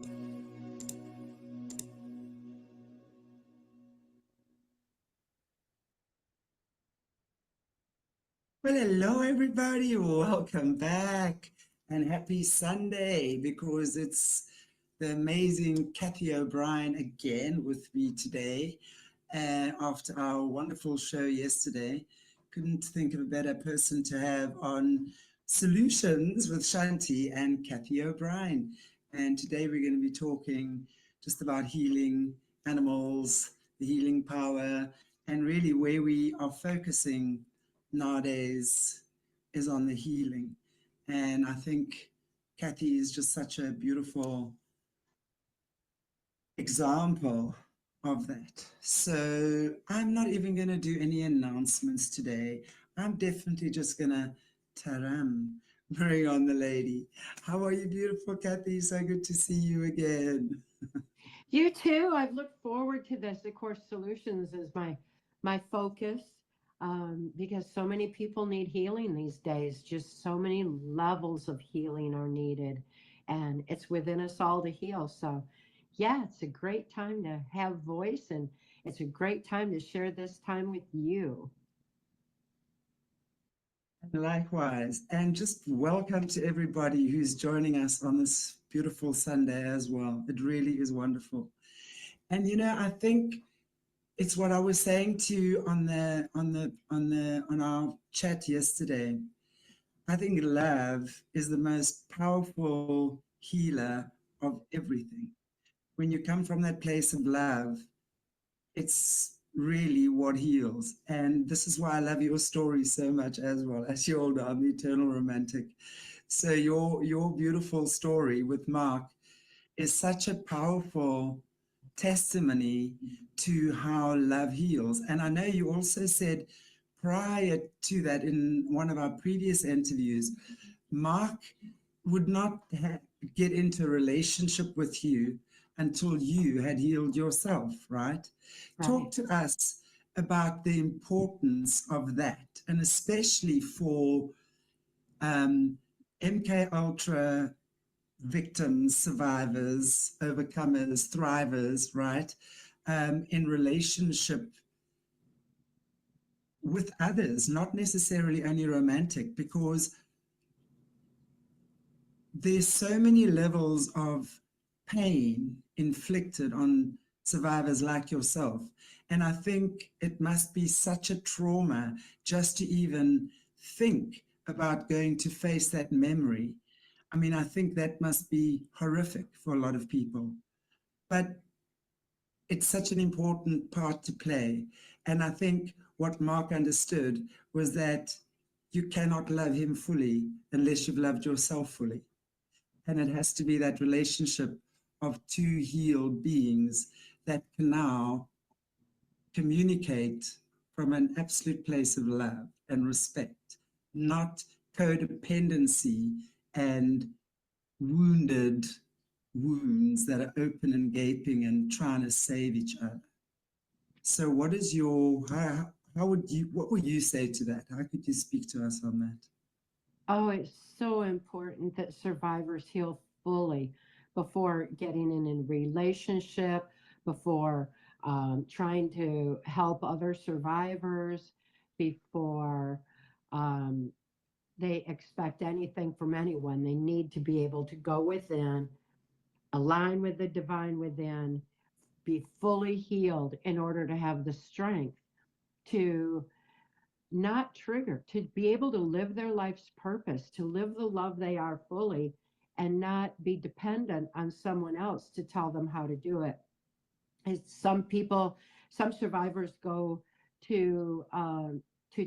Well, hello everybody. Welcome back and happy Sunday because it's the amazing Cathy O'Brien again with me today. After our wonderful show yesterday, couldn't think of a better person to have on Solutions with Shanti and Cathy O'Brien. And today we're going to be talking just about healing animals, the healing power, and really where we are focusing nowadays is on the healing. And I think Cathy is just such a beautiful example of that. So I'm not even going to do any announcements today. I'm definitely just going to bring on the lady. How are you, beautiful Cathy? So good to see you again. You too. I've looked forward to this. Of course, solutions is my focus because so many people need healing these days. Just so many levels of healing are needed, and it's within us all to heal. So, yeah, it's a great time to have voice, and it's a great time to share this time with you. Likewise, and just welcome to everybody who's joining us on this beautiful Sunday as well. It really is wonderful. And I think it's what I was saying to you on our chat yesterday. I think love is the most powerful healer of everything. When you come from that place of love, it's really what heals. And this is why I love your story so much as well. As you all know, I'm the eternal romantic. So your beautiful story with Mark is such a powerful testimony to how love heals. And I know you also said prior to that in one of our previous interviews, Mark would not get into a relationship with you until you had healed yourself, right? Talk to us about the importance of that, and especially for MK Ultra victims, survivors, overcomers, thrivers, right? In relationship with others, not necessarily only romantic, because there's so many levels of pain inflicted on survivors like yourself. And I think it must be such a trauma just to even think about going to face that memory. I mean, I think that must be horrific for a lot of people. But it's such an important part to play. And I think what Mark understood was that you cannot love him fully unless you've loved yourself fully. And it has to be that relationship of two healed beings that can now communicate from an absolute place of love and respect, not codependency and wounded wounds that are open and gaping and trying to save each other. So what is what would you say to that? How could you speak to us on that? Oh, it's so important that survivors heal fully before getting in a relationship, before trying to help other survivors, before um, they expect anything from anyone. They need to be able to go within, align with the divine within, be fully healed in order to have the strength to not trigger, to be able to live their life's purpose, to live the love they are fully, and not be dependent on someone else to tell them how to do it. Some people, some survivors go to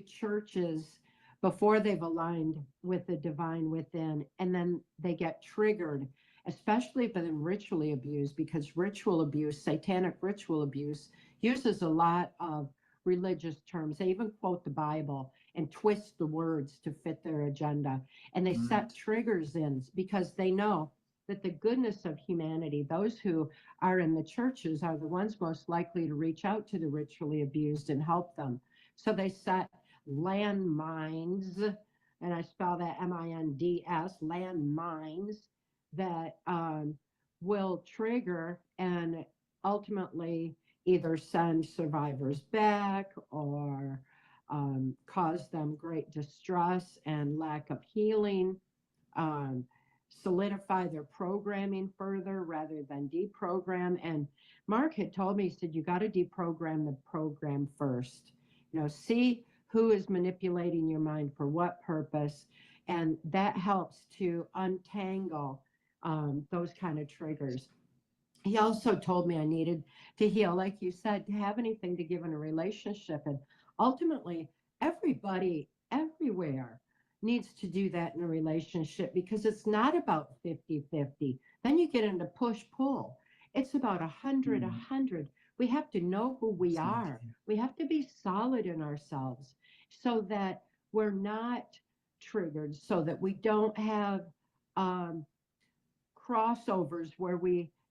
churches before they've aligned with the divine within, and then they get triggered, especially if they're ritually abused, because ritual abuse, satanic ritual abuse, uses a lot of religious terms. They even quote the Bible and twist the words to fit their agenda. And they set triggers in because they know that the goodness of humanity, those who are in the churches, are the ones most likely to reach out to the ritually abused and help them. So they set landmines, and I spell that MINDS, landmines, that will trigger and ultimately either send survivors back or cause them great distress and lack of healing, um, solidify their programming further rather than deprogram. And Mark had told me, he said, you got to deprogram the program first. See who is manipulating your mind for what purpose. And that helps to untangle those kind of triggers. He also told me I needed to heal, like you said, to have anything to give in a relationship. And ultimately, everybody, everywhere needs to do that in a relationship because it's not about 50-50. Then you get into push pull. It's about 100, 100. We have to know who we are. We have to be solid in ourselves so that we're not triggered, so that we don't have um, crossovers where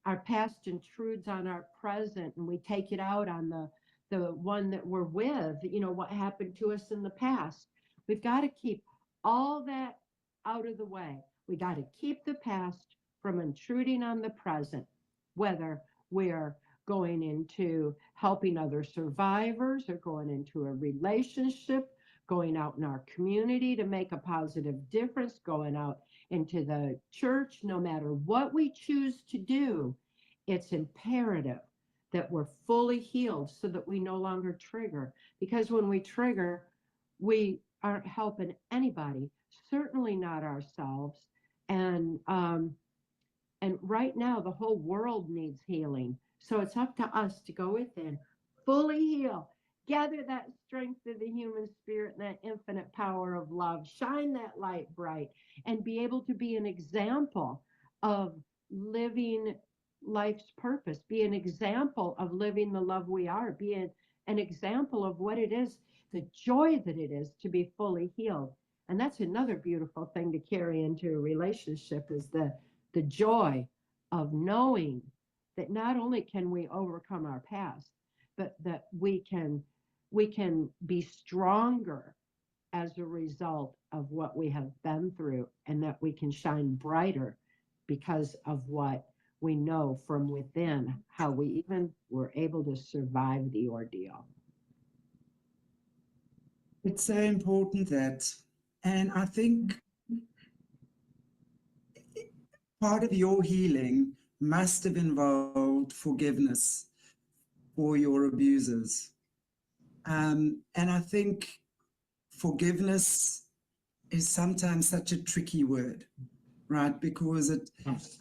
our past intrudes on our present and we take it out on the one that we're with, what happened to us in the past. We've got to keep all that out of the way. We got to keep the past from intruding on the present, whether we're going into helping other survivors or going into a relationship, going out in our community to make a positive difference, going out into the church. No matter what we choose to do, it's imperative that we're fully healed so that we no longer trigger. Because when we trigger, we aren't helping anybody, certainly not ourselves. And right now, the whole world needs healing. So it's up to us to go within, fully heal, gather that strength of the human spirit and that infinite power of love, shine that light bright, and be able to be an example of living life's purpose, be an example of living the love we are, be an example of what it is, the joy that it is to be fully healed. And that's another beautiful thing to carry into a relationship is the joy of knowing that not only can we overcome our past, but that we can be stronger as a result of what we have been through, and that we can shine brighter because of what we know from within, how we even were able to survive the ordeal. It's so important that, and I think part of your healing must have involved forgiveness for your abusers. And I think forgiveness is sometimes such a tricky word, right? Because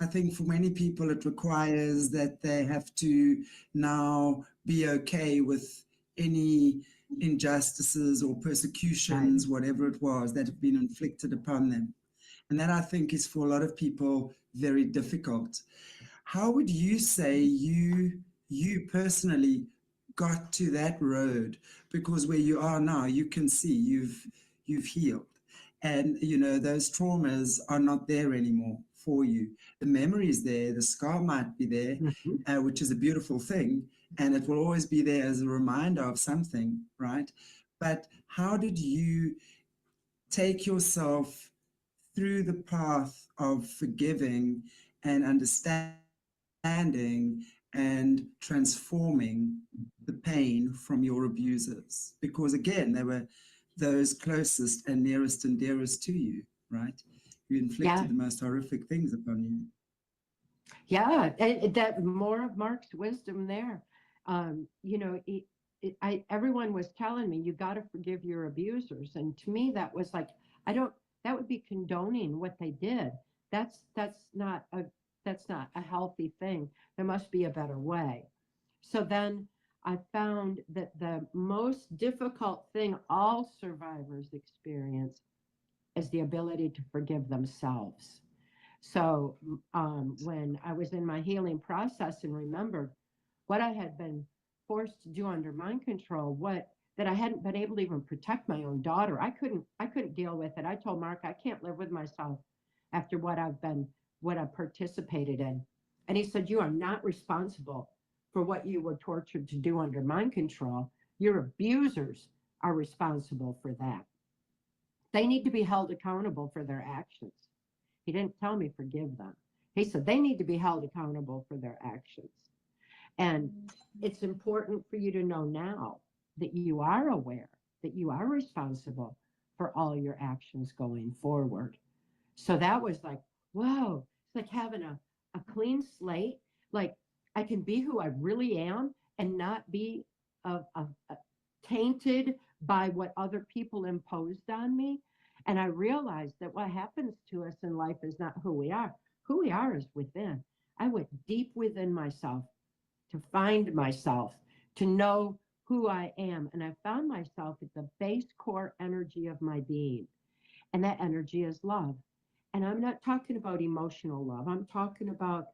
I think for many people, it requires that they have to now be okay with any injustices or persecutions, whatever it was, that have been inflicted upon them. And that, I think, is for a lot of people very difficult. How would you say you personally got to that road? Because where you are now, you can see you've healed, and those traumas are not there anymore for you. The memory is there, the scar might be there, which is a beautiful thing, and it will always be there as a reminder of something, right? But how did you take yourself through the path of forgiving and understanding and transforming the pain from your abusers? Because again, they were those closest and nearest and dearest to you, right? Who inflicted the most horrific things upon you. Yeah, that more of Mark's wisdom there. Everyone was telling me, you got to forgive your abusers. And to me, that was like, that would be condoning what they did. That's not a healthy thing. There must be a better way. So then I found that the most difficult thing all survivors experience is the ability to forgive themselves. So when I was in my healing process and remembered what I had been forced to do under mind control, that I hadn't been able to even protect my own daughter. I couldn't deal with it. I told Mark, I can't live with myself after what I've participated in. And he said, you are not responsible for what you were tortured to do under mind control. Your abusers are responsible for that. They need to be held accountable for their actions. He didn't tell me forgive them. He said they need to be held accountable for their actions. And it's important for you to know now that you are aware, that you are responsible for all your actions going forward. So that was like, whoa, it's like having a clean slate. Like I can be who I really am and not be tainted by what other people imposed on me. And I realized that what happens to us in life is not who we are. Who we are is within. I went deep within myself to find myself, to know who I am. And I found myself at the base core energy of my being. And that energy is love. And I'm not talking about emotional love. I'm talking about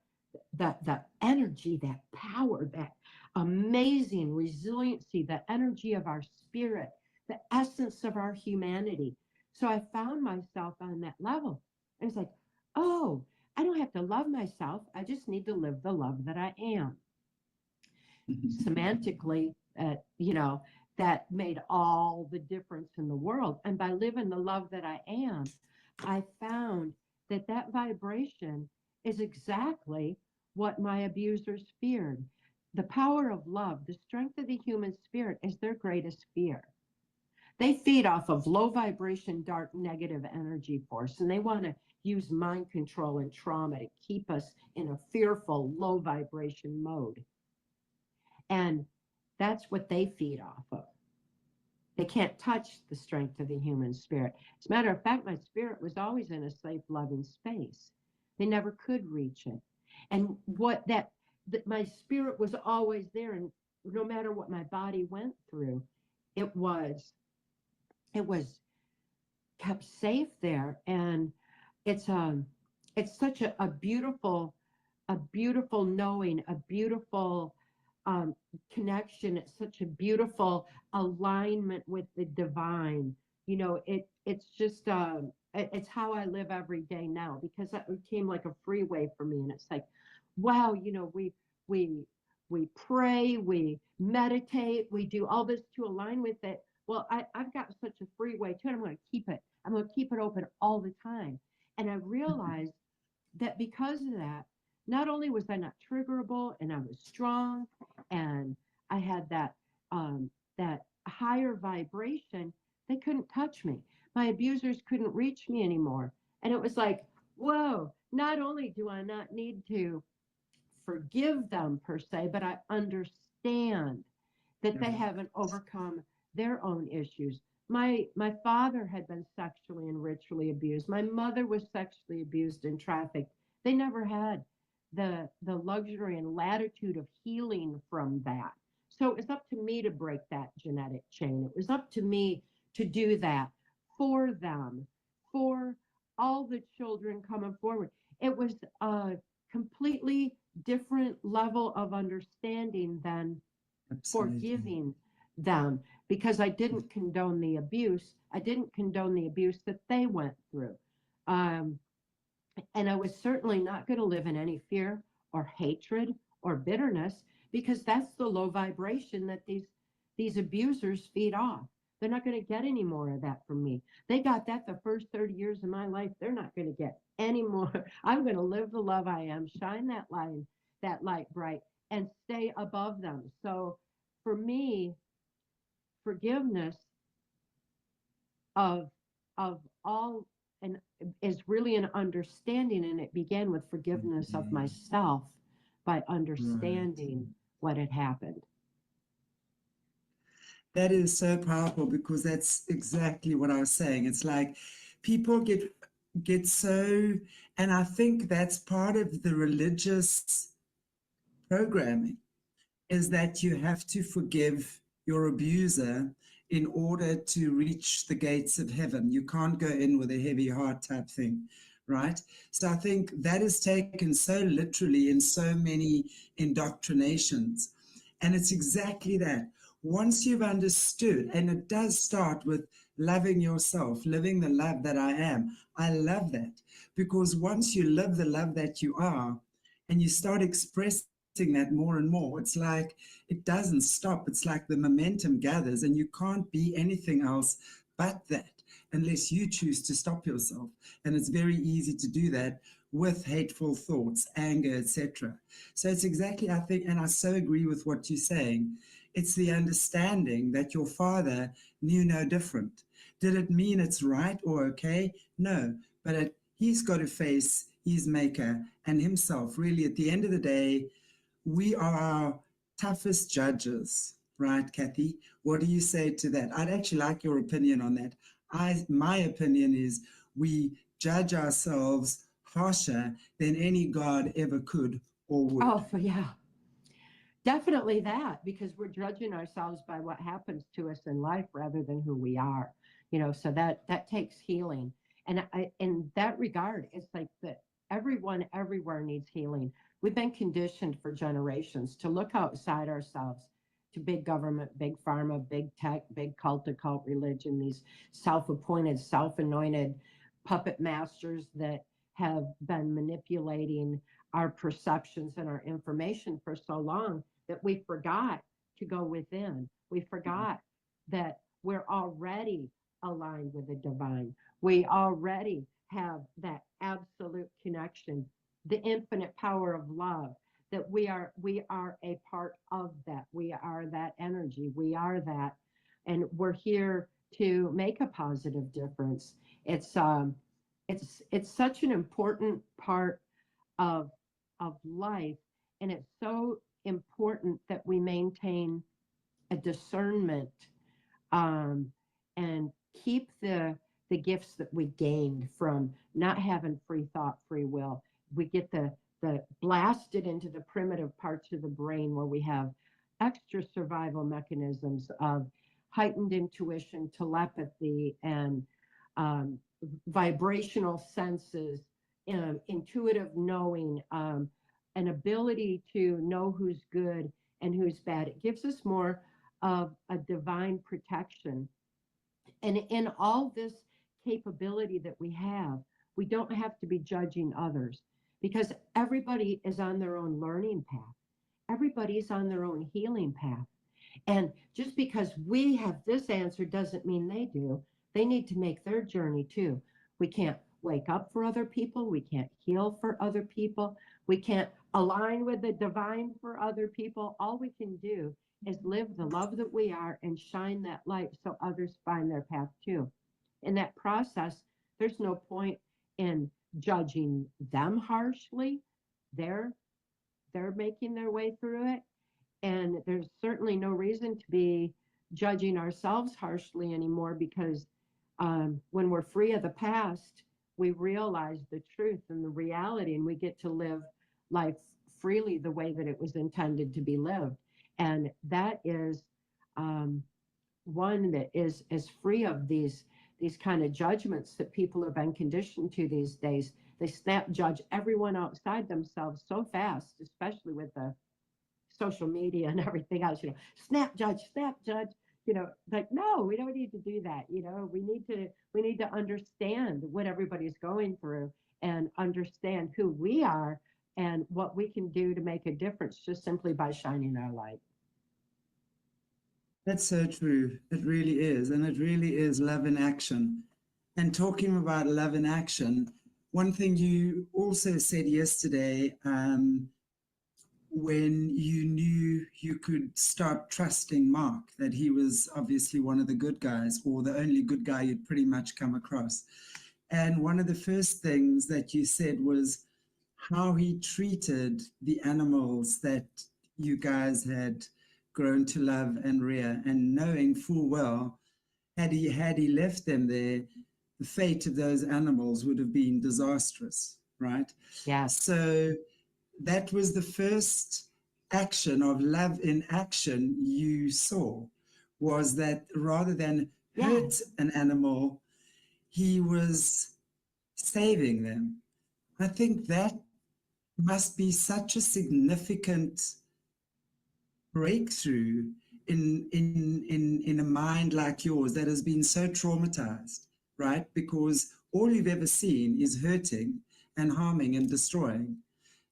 the energy, that power, that amazing resiliency, the energy of our spirit, the essence of our humanity. So I found myself on that level. And it's like, oh, I don't have to love myself. I just need to live the love that I am. Semantically, that made all the difference in the world. And by living the love that I am, I found that that vibration is exactly what my abusers feared. The power of love, the strength of the human spirit is their greatest fear. They feed off of low vibration, dark, negative energy force, and they want to use mind control and trauma to keep us in a fearful, low vibration mode. And that's what they feed off of. They can't touch the strength of the human spirit. As a matter of fact, my spirit was always in a safe, loving space. They never could reach it. And my spirit was always there. And no matter what my body went through, it was kept safe there. And it's such a beautiful knowing, a beautiful connection. It's such a beautiful alignment with the divine. It's just it's how I live every day now, because that became like a freeway for me. And it's like, wow, we pray, we meditate, we do all this to align with it. Well, I've got such a freeway to it. I'm going to keep it. I'm going to keep it open all the time. And I realized that because of that, not only was I not triggerable, and I was strong, and I had that higher vibration, they couldn't touch me. My abusers couldn't reach me anymore. And it was like, whoa, not only do I not need to forgive them per se, but I understand that they haven't overcome their own issues. My father had been sexually and ritually abused. My mother was sexually abused and trafficked. They never had the luxury and latitude of healing from that. So it was up to me to break that genetic chain. It was up to me to do that for them, for all the children coming forward. It was a completely different level of understanding than forgiving them, because I didn't condone the abuse. I didn't condone the abuse that they went through. And I was certainly not going to live in any fear or hatred or bitterness, because that's the low vibration that these abusers feed off. They're not going to get any more of that from me. They got that the first 30 years of my life. They're not going to get any more. I'm going to live the love I am, shine that light bright, and stay above them. So for me, forgiveness of all and is really an understanding, and it began with forgiveness of myself by understanding what had happened. That is so powerful, because that's exactly what I was saying. It's like people get so, and I think that's part of the religious programming, is that you have to forgive your abuser in order to reach the gates of heaven. You can't go in with a heavy heart type thing, right? So I think that is taken so literally in so many indoctrinations. And it's exactly that. Once you've understood, and it does start with loving yourself, living the love that I am. I love that, because once you live the love that you are, and you start expressing that more and more, it's like it doesn't stop. It's like the momentum gathers, and you can't be anything else but that unless you choose to stop yourself. And it's very easy to do that with hateful thoughts, anger, etc. So it's exactly, I think, and I so agree with what you're saying. It's the understanding that your father knew no different. Did it mean it's right or okay? No, but he's got to face his maker and himself. Really, at the end of the day, we are our toughest judges, right, Cathy? What do you say to that? I'd actually like your opinion on that. My opinion is we judge ourselves harsher than any God ever could or would. Oh, yeah. Definitely that, because we're judging ourselves by what happens to us in life rather than who we are, so that takes healing. And in that regard, it's like that everyone everywhere needs healing. We've been conditioned for generations to look outside ourselves to big government, big pharma, big tech, big cult religion, these self-appointed, self-anointed puppet masters that have been manipulating our perceptions and our information for so long that we forgot to go within. We forgot that we're already aligned with the divine. We already have that absolute connection, the infinite power of love, that we are a part of that. We are that energy. We are that. And we're here to make a positive difference. It's such an important part of life, and it's so important that we maintain a discernment, and keep the gifts that we gained from not having free thought, free will. We get the blasted into the primitive parts of the brain where we have extra survival mechanisms of heightened intuition, telepathy, and vibrational senses, intuitive knowing, an ability to know who's good and who's bad. It gives us more of a divine protection. And in all this capability that we don't have to be judging others, because everybody is on their own learning path. Everybody's on their own healing path. And just because we have this answer doesn't mean they do. They need to make their journey too. We can't wake up for other people. We can't heal for other people. We can't align with the divine for other people. All we can do is live the love that we are and shine that light so others find their path too. In that process, there's no point in judging them harshly. They're making their way through it. And there's certainly no reason to be judging ourselves harshly anymore, because when we're free of the past, we realize the truth and the reality, and we get to live life freely the way that it was intended to be lived. And that is one that is free of these kind of judgments that people have been conditioned to these days. They snap judge everyone outside themselves so fast, especially with the social media and everything else, snap judge, like, no, we don't need to do that. We need to understand what everybody's going through and understand who we are and what we can do to make a difference just simply by shining our light. That's so true. It really is. And it really is love in action. And talking about love in action, one thing you also said yesterday, when you knew you could start trusting Mark, that he was obviously one of the good guys, or the only good guy you'd pretty much come across. And one of the first things that you said was how he treated the animals that you guys had grown to love and rear, and knowing full well, had he left them there, the fate of those animals would have been disastrous, right? Yeah. So that was the first action of love in action you saw, was that rather than hurt an animal, he was saving them. I think that must be such a significant breakthrough in a mind like yours that has been so traumatized, right? Because all you've ever seen is hurting and harming and destroying.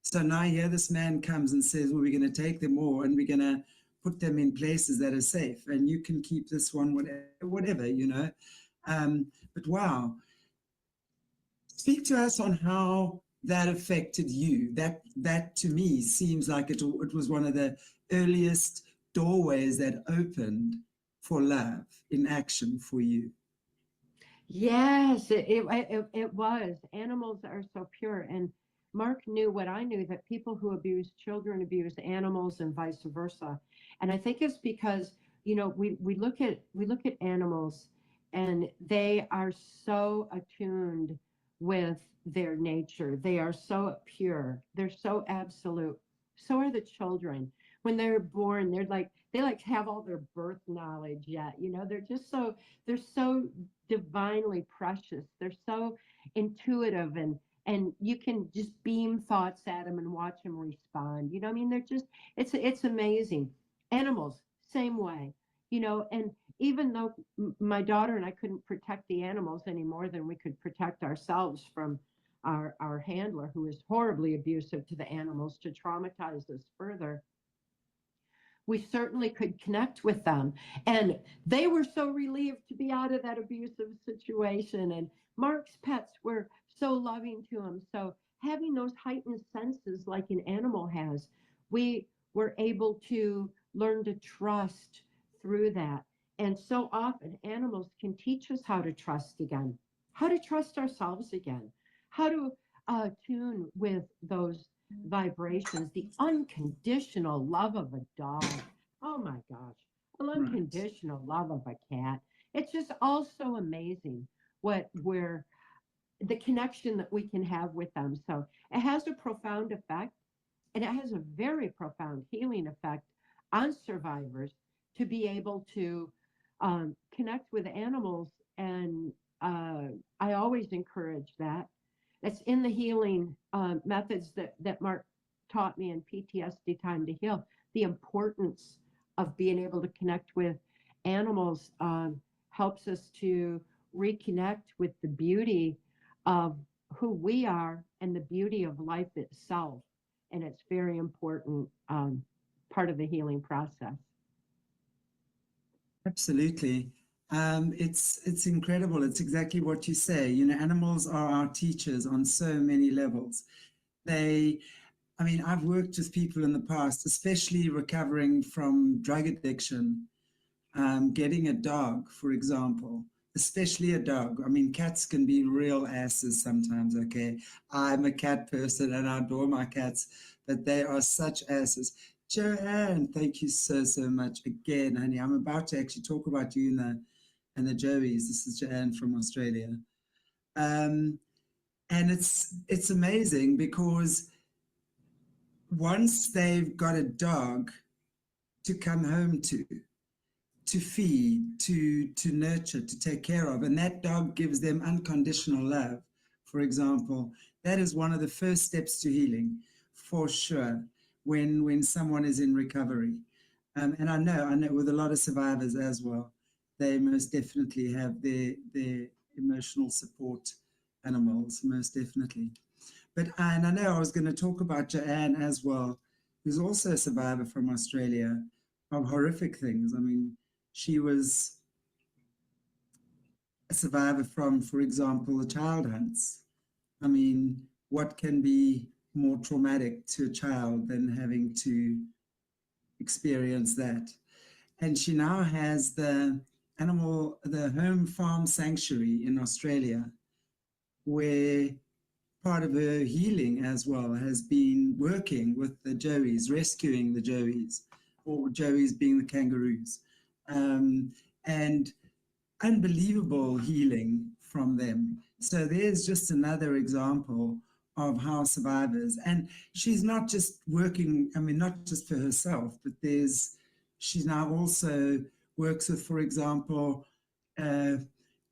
So now here this man comes and says, well, we're going to take them all and we're going to put them in places that are safe, and you can keep this one, whatever, But wow. Speak to us on how that affected you. That to me seems like it was one of the earliest doorways that opened for love in action for you. Yes, it was. Animals are so pure. And Mark knew what I knew, that people who abuse children abuse animals and vice versa. And I think it's because, we look at animals, and they are so attuned with their nature. They are so pure. They're so absolute. So are the children. When they're born, they have all their birth knowledge yet. They're so divinely precious. They're so intuitive, and you can just beam thoughts at them and watch them respond. They're just, it's amazing. Animals, same way. And even though my daughter and I couldn't protect the animals any more than we could protect ourselves from our handler, who is horribly abusive to the animals to traumatize us further, we certainly could connect with them. And they were so relieved to be out of that abusive situation. And Mark's pets were so loving to him. So having those heightened senses like an animal has, we were able to learn to trust through that. And so often animals can teach us how to trust again, how to trust ourselves again, how to tune with those vibrations, the unconditional love of a dog. Oh my gosh, the Right. unconditional love of a cat. It's just all so amazing where the connection that we can have with them. So it has a profound effect, and it has a very profound healing effect on survivors to be able to connect with animals. And I always encourage that. It's in the healing methods that Mark taught me in PTSD Time to Heal. The importance of being able to connect with animals helps us to reconnect with the beauty of who we are and the beauty of life itself. And it's very important part of the healing process. Absolutely. It's incredible. It's exactly what you say. Animals are our teachers on so many levels. I've worked with people in the past, especially recovering from drug addiction, getting a dog, for example, especially a dog. Cats can be real asses sometimes, okay? I'm a cat person and I adore my cats, but they are such asses. Joanne, thank you so, so much again, honey. I'm about to actually talk about you and the Joeys. This is Joanne from Australia. And it's amazing because once they've got a dog to come home to feed, to nurture, to take care of, and that dog gives them unconditional love, for example, that is one of the first steps to healing, for sure, when someone is in recovery. And I know with a lot of survivors as well, they most definitely have their emotional support animals, most definitely. And I know I was going to talk about Joanne as well, who's also a survivor from Australia of horrific things. She was a survivor from, for example, the child hunts. What can be more traumatic to a child than having to experience that? And she now has the home farm sanctuary in Australia, where part of her healing as well has been working with the joeys, rescuing the joeys, or joeys being the kangaroos, and unbelievable healing from them. So there's just another example of how survivors, and she's not just working, not just for herself, but she now also works with, for example,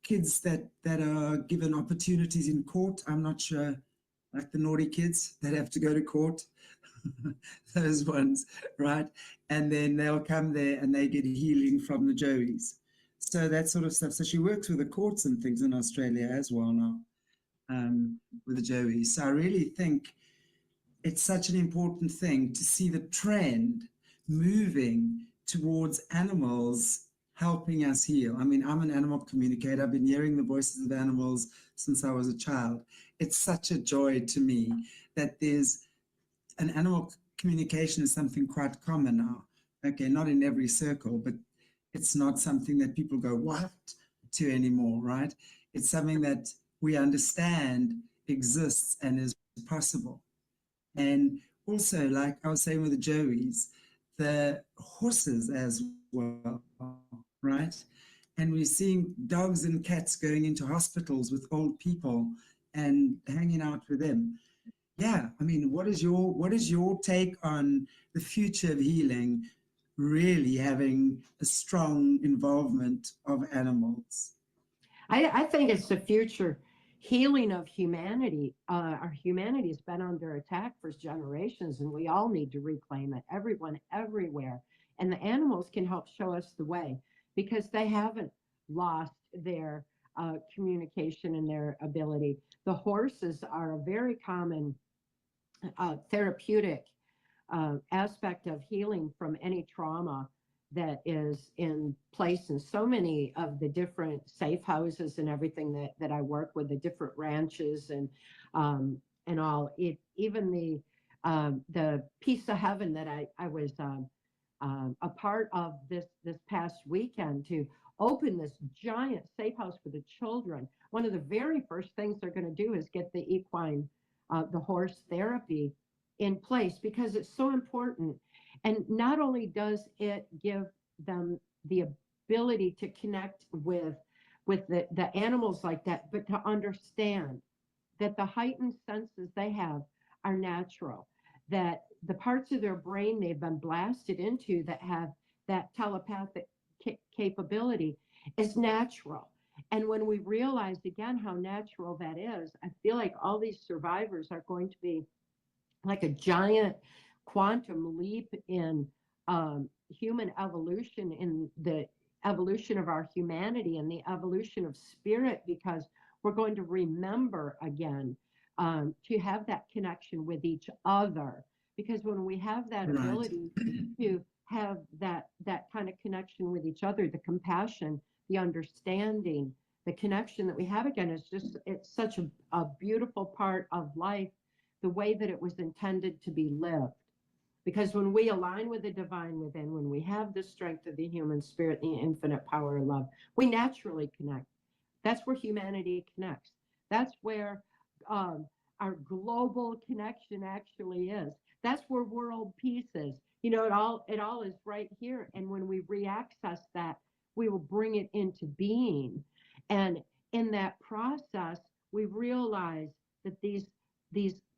kids that are given opportunities in court. I'm not sure, like the naughty kids that have to go to court, those ones, right? And then they'll come there and they get healing from the joeys. So that sort of stuff. So she works with the courts and things in Australia as well now, with the joeys. So I really think it's such an important thing to see the trend moving towards animals helping us heal. I'm an animal communicator. I've been hearing the voices of animals since I was a child. it's such a joy to me that there's an animal communication is something quite common now. Okay, not in every circle, but it's not something that people go, what, to anymore, right? It's something that we understand exists and is possible. And also, like I was saying with the Joeys, the horses as well, right? And we're seeing dogs and cats going into hospitals with old people and hanging out with them. Yeah, I mean, what is your take on the future of healing really having a strong involvement of animals? I think it's the future healing of humanity. Our humanity has been under attack for generations, and we all need to reclaim it. Everyone, everywhere. And the animals can help show us the way because they haven't lost their communication and their ability. The horses are a very common therapeutic aspect of healing from any trauma that is in place in so many of the different safe houses and everything that I work with, the different ranches and all. It even the piece of heaven that I was a part of this past weekend to open this giant safe house for the children. One of the very first things they're going to do is get the equine, the horse therapy in place because it's so important. And not only does it give them the ability to connect with the animals like that, but to understand that the heightened senses they have are natural, that the parts of their brain they've been blasted into that have that telepathic capability is natural. And when we realize again how natural that is, I feel like all these survivors are going to be like a giant quantum leap in human evolution, in the evolution of our humanity and the evolution of spirit, because we're going to remember again to have that connection with each other. Because when we have that Right. ability to have that kind of connection with each other, the compassion, the understanding, the connection that we have again is just, it's such a beautiful part of life, the way that it was intended to be lived. Because when we align with the divine within, when we have the strength of the human spirit, the infinite power of love, we naturally connect. That's where humanity connects. That's where our global connection actually is. That's where world peace is. You know, it all is right here. And when we reaccess that, we will bring it into being. And in that process, we realize that these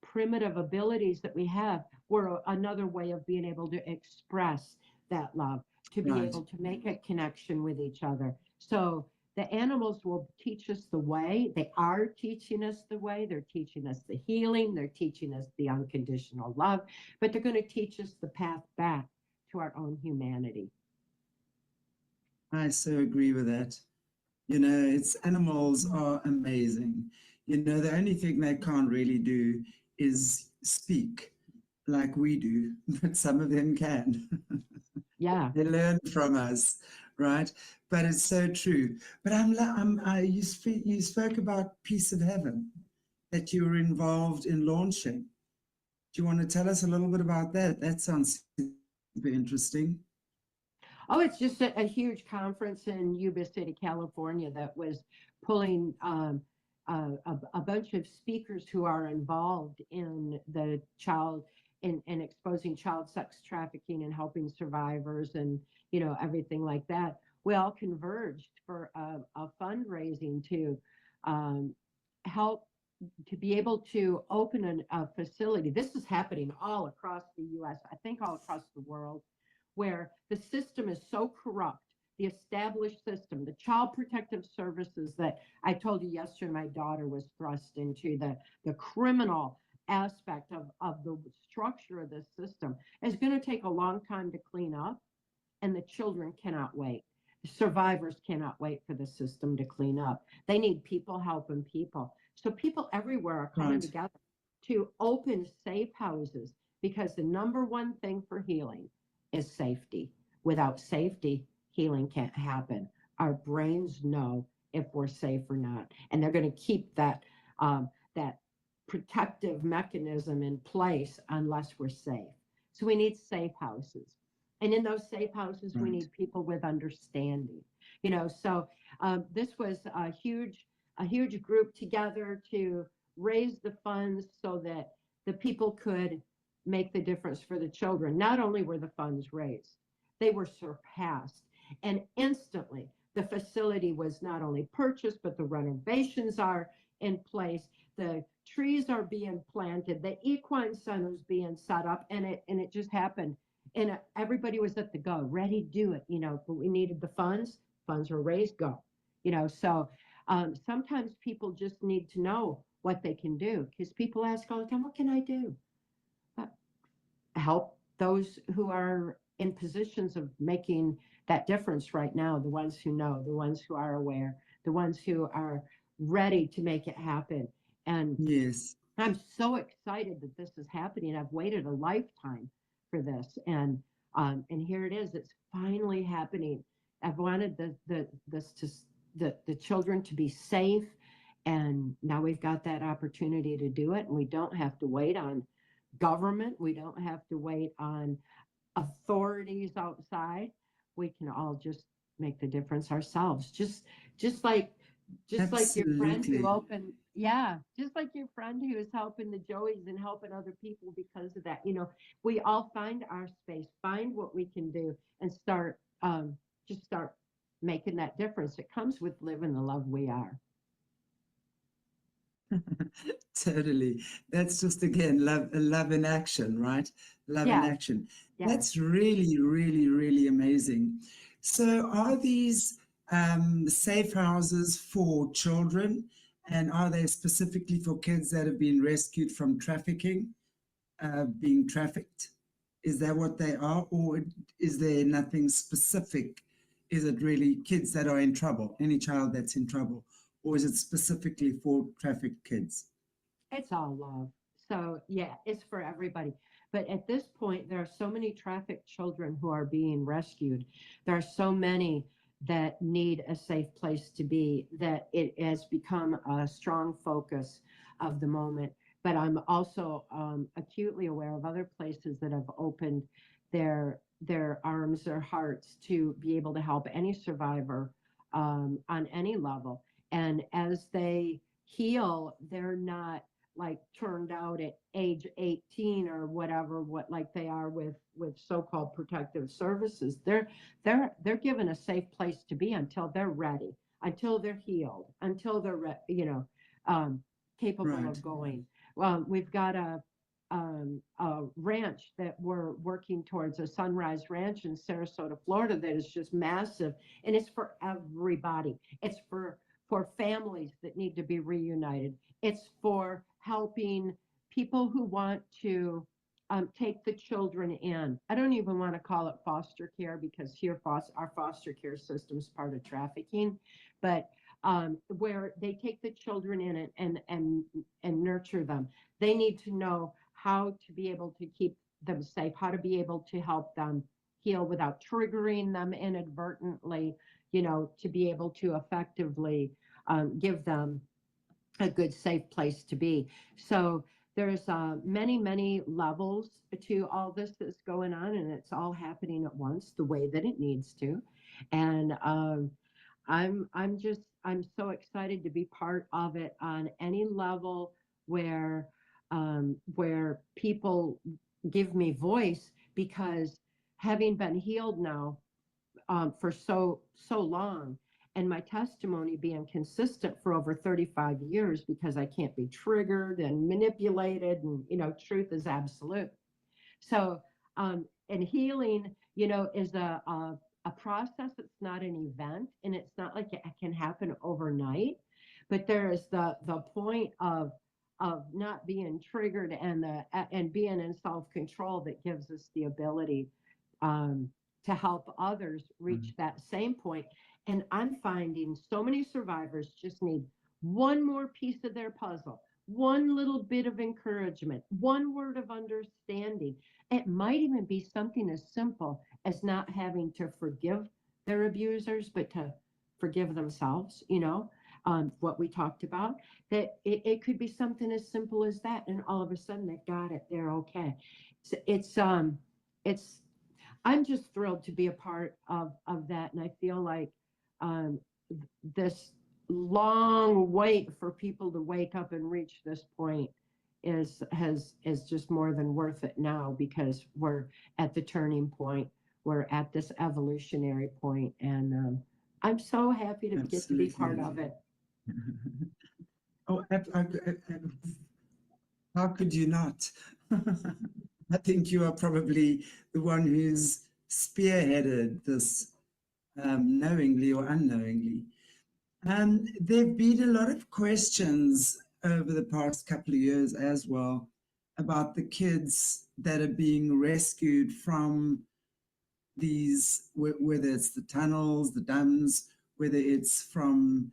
primitive abilities that we have were another way of being able to express that love, to be Right. able to make a connection with each other. So the animals will teach us the way. They are teaching us the way. They're teaching us the healing. They're teaching us the unconditional love, but they're going to teach us the path back to our own humanity. I so agree with that. You know, it's animals are amazing. You know, the only thing they can't really do is speak like we do, but some of them can. Yeah. They learn from us, right? But it's so true. But you spoke about Piece of Heaven that you were involved in launching. Do you want to tell us a little bit about that? That sounds super interesting. Oh, it's just a huge conference in Yuba City, California, that was pulling a bunch of speakers who are involved in the child in exposing child sex trafficking and helping survivors and, you know, everything like that. We all converged for a fundraising to help to be able to open a facility. This is happening all across the U.S., I think all across the world, where the system is so corrupt, the established system, the child protective services that I told you yesterday my daughter was thrust into, the criminal aspect of the structure of this system is going to take a long time to clean up, and the children cannot wait. The survivors cannot wait for the system to clean up. They need people helping people. So people everywhere are coming Right. together to open safe houses, because the number one thing for healing is safety. Without safety, healing can't happen. Our brains know if we're safe or not, and they're going to keep that protective mechanism in place unless we're safe. So we need safe houses. And in those safe houses, we Right. need people with understanding. So this was a huge group together to raise the funds so that the people could make the difference for the children. Not only were the funds raised, they were surpassed. And instantly, the facility was not only purchased, but the renovations are in place. The trees are being planted. The equine center is being set up, and it just happened. And everybody was at the go, ready to do it. But we needed the funds. Funds were raised. Go. So sometimes people just need to know what they can do, because people ask all the time, "What can I do?" Help those who are in positions of making that difference right now, the ones who know, the ones who are aware, the ones who are ready to make it happen. And Yes. I'm so excited that this is happening. I've waited a lifetime for this, and here it is. It's finally happening. I've wanted the children to be safe, and now we've got that opportunity to do it, and we don't have to wait on government. We don't have to wait on authorities outside. We can all just make the difference ourselves. Just like your friend who Absolutely. opened, yeah, just like your friend who is helping the Joeys and helping other people because of that. We all find our space, find what we can do, and just start making that difference. It comes with living the love we are. Totally. That's just again love in action, right? Love in Yes, action. yes. That's really, really, really amazing. So are these safe houses for children, and are they specifically for kids that have been rescued from trafficking, being trafficked? Is that what they are, or is there nothing specific? Is it really kids that are in trouble, any child that's in trouble, or is it specifically for trafficked kids? It's all love. So, yeah, it's for everybody. But at this point, there are so many trafficked children who are being rescued. There are so many that need a safe place to be that it has become a strong focus of the moment. But I'm also acutely aware of other places that have opened their arms, their hearts to be able to help any survivor on any level. And as they heal, they're not like turned out at age 18 or whatever, what like they are with so-called protective services. They're given a safe place to be until they're ready, until they're healed, until they're capable Right. of going. We've got a ranch that we're working towards, a Sunrise Ranch in Sarasota, Florida, that is just massive, and it's for everybody. It's for families that need to be reunited. It's for helping people who want to take the children in. I don't even want to call it foster care, because here our foster care system is part of trafficking, but where they take the children in and nurture them. They need to know how to be able to keep them safe, how to be able to help them heal without triggering them inadvertently, to be able to effectively give them a good, safe place to be. So there's many, many levels to all this that's going on, and it's all happening at once the way that it needs to. And I'm so excited to be part of it on any level where people give me voice, because having been healed now for so long, and my testimony being consistent for over 35 years, because I can't be triggered and manipulated, and truth is absolute. So and healing is a process. It's not an event, and it's not like it can happen overnight, but there is the point of not being triggered, and being in self-control, that gives us the ability to help others reach that same point. And I'm finding so many survivors just need one more piece of their puzzle, one little bit of encouragement, one word of understanding. It might even be something as simple as not having to forgive their abusers, but to forgive themselves. what we talked about, that it could be something as simple as that, and all of a sudden they got it, they're okay. So it's I'm just thrilled to be a part of that, and I feel like um, this long wait for people to wake up and reach this point is just more than worth it now, because we're at the turning point. We're at this evolutionary point, and I'm so happy to get to be part of Absolutely. it. Oh, how could you not? I think you are probably the one who's spearheaded this, knowingly or unknowingly. There've been a lot of questions over the past couple of years as well about the kids that are being rescued from these, whether it's the tunnels, the dams, whether it's from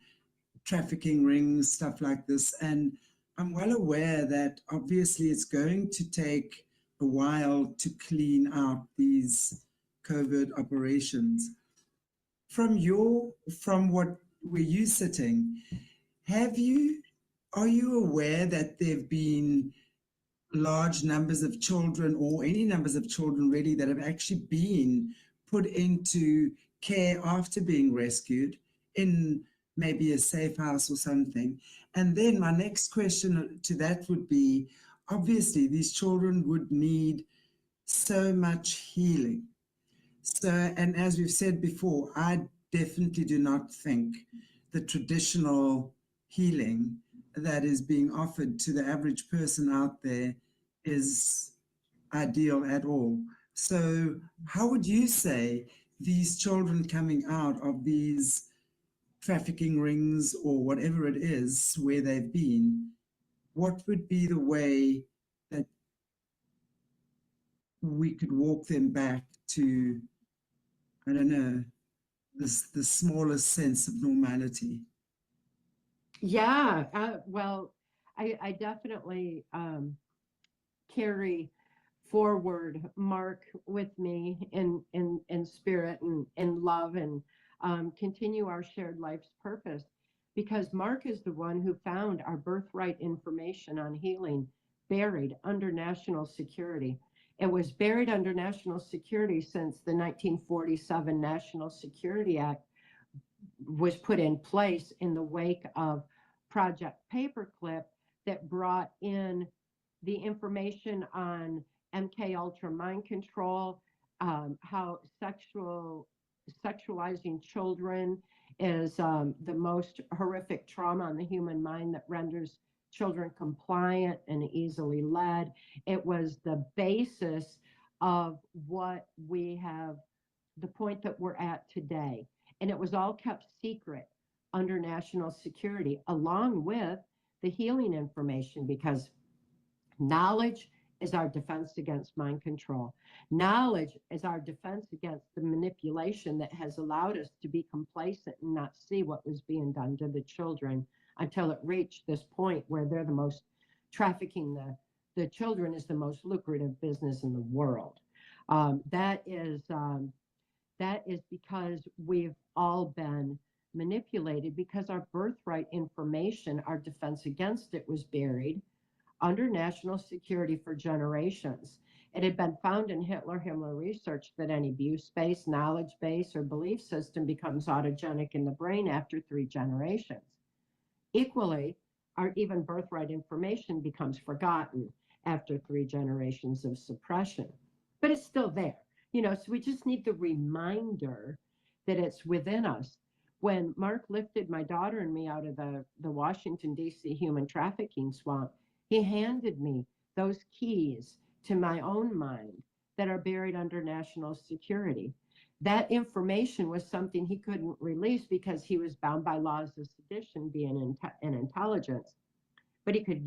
trafficking rings, stuff like this. And I'm well aware that obviously it's going to take a while to clean out these covert operations. From what where you sitting, are you aware that there've been large numbers of children, or any numbers of children really, that have actually been put into care after being rescued in maybe a safe house or something? And then my next question to that would be, obviously these children would need so much healing. So, and as we've said before, I definitely do not think the traditional healing that is being offered to the average person out there is ideal at all. So, how would you say these children coming out of these trafficking rings or whatever it is where they've been, what would be the way that we could walk them back to, I don't know, the smallest sense of normality? Yeah, well, I definitely carry forward Mark with me in spirit and in love, and continue our shared life's purpose, because Mark is the one who found our birthright information on healing buried under national security. It was buried under national security since the 1947 National Security Act was put in place in the wake of Project Paperclip, that brought in the information on MK Ultra mind control, how sexualizing children is the most horrific trauma on the human mind that renders children compliant and easily led. It was the basis of what we have, the point that we're at today. And it was all kept secret under national security, along with the healing information, because knowledge is our defense against mind control. Knowledge is our defense against the manipulation that has allowed us to be complacent and not see what was being done to the children, until it reached this point where they're the most trafficking the children is the most lucrative business in the world. That is because we've all been manipulated, because our birthright information, our defense against it, was buried under national security for generations. It had been found in Himmler research that any abuse base, knowledge base, or belief system becomes autogenic in the brain after 3 generations. Equally, our even birthright information becomes forgotten after 3 generations of suppression. But it's still there, so we just need the reminder that it's within us. When Mark lifted my daughter and me out of the Washington, D.C. human trafficking swamp, he handed me those keys to my own mind that are buried under national security. That information was something he couldn't release because he was bound by laws of sedition, being an intelligence. But he could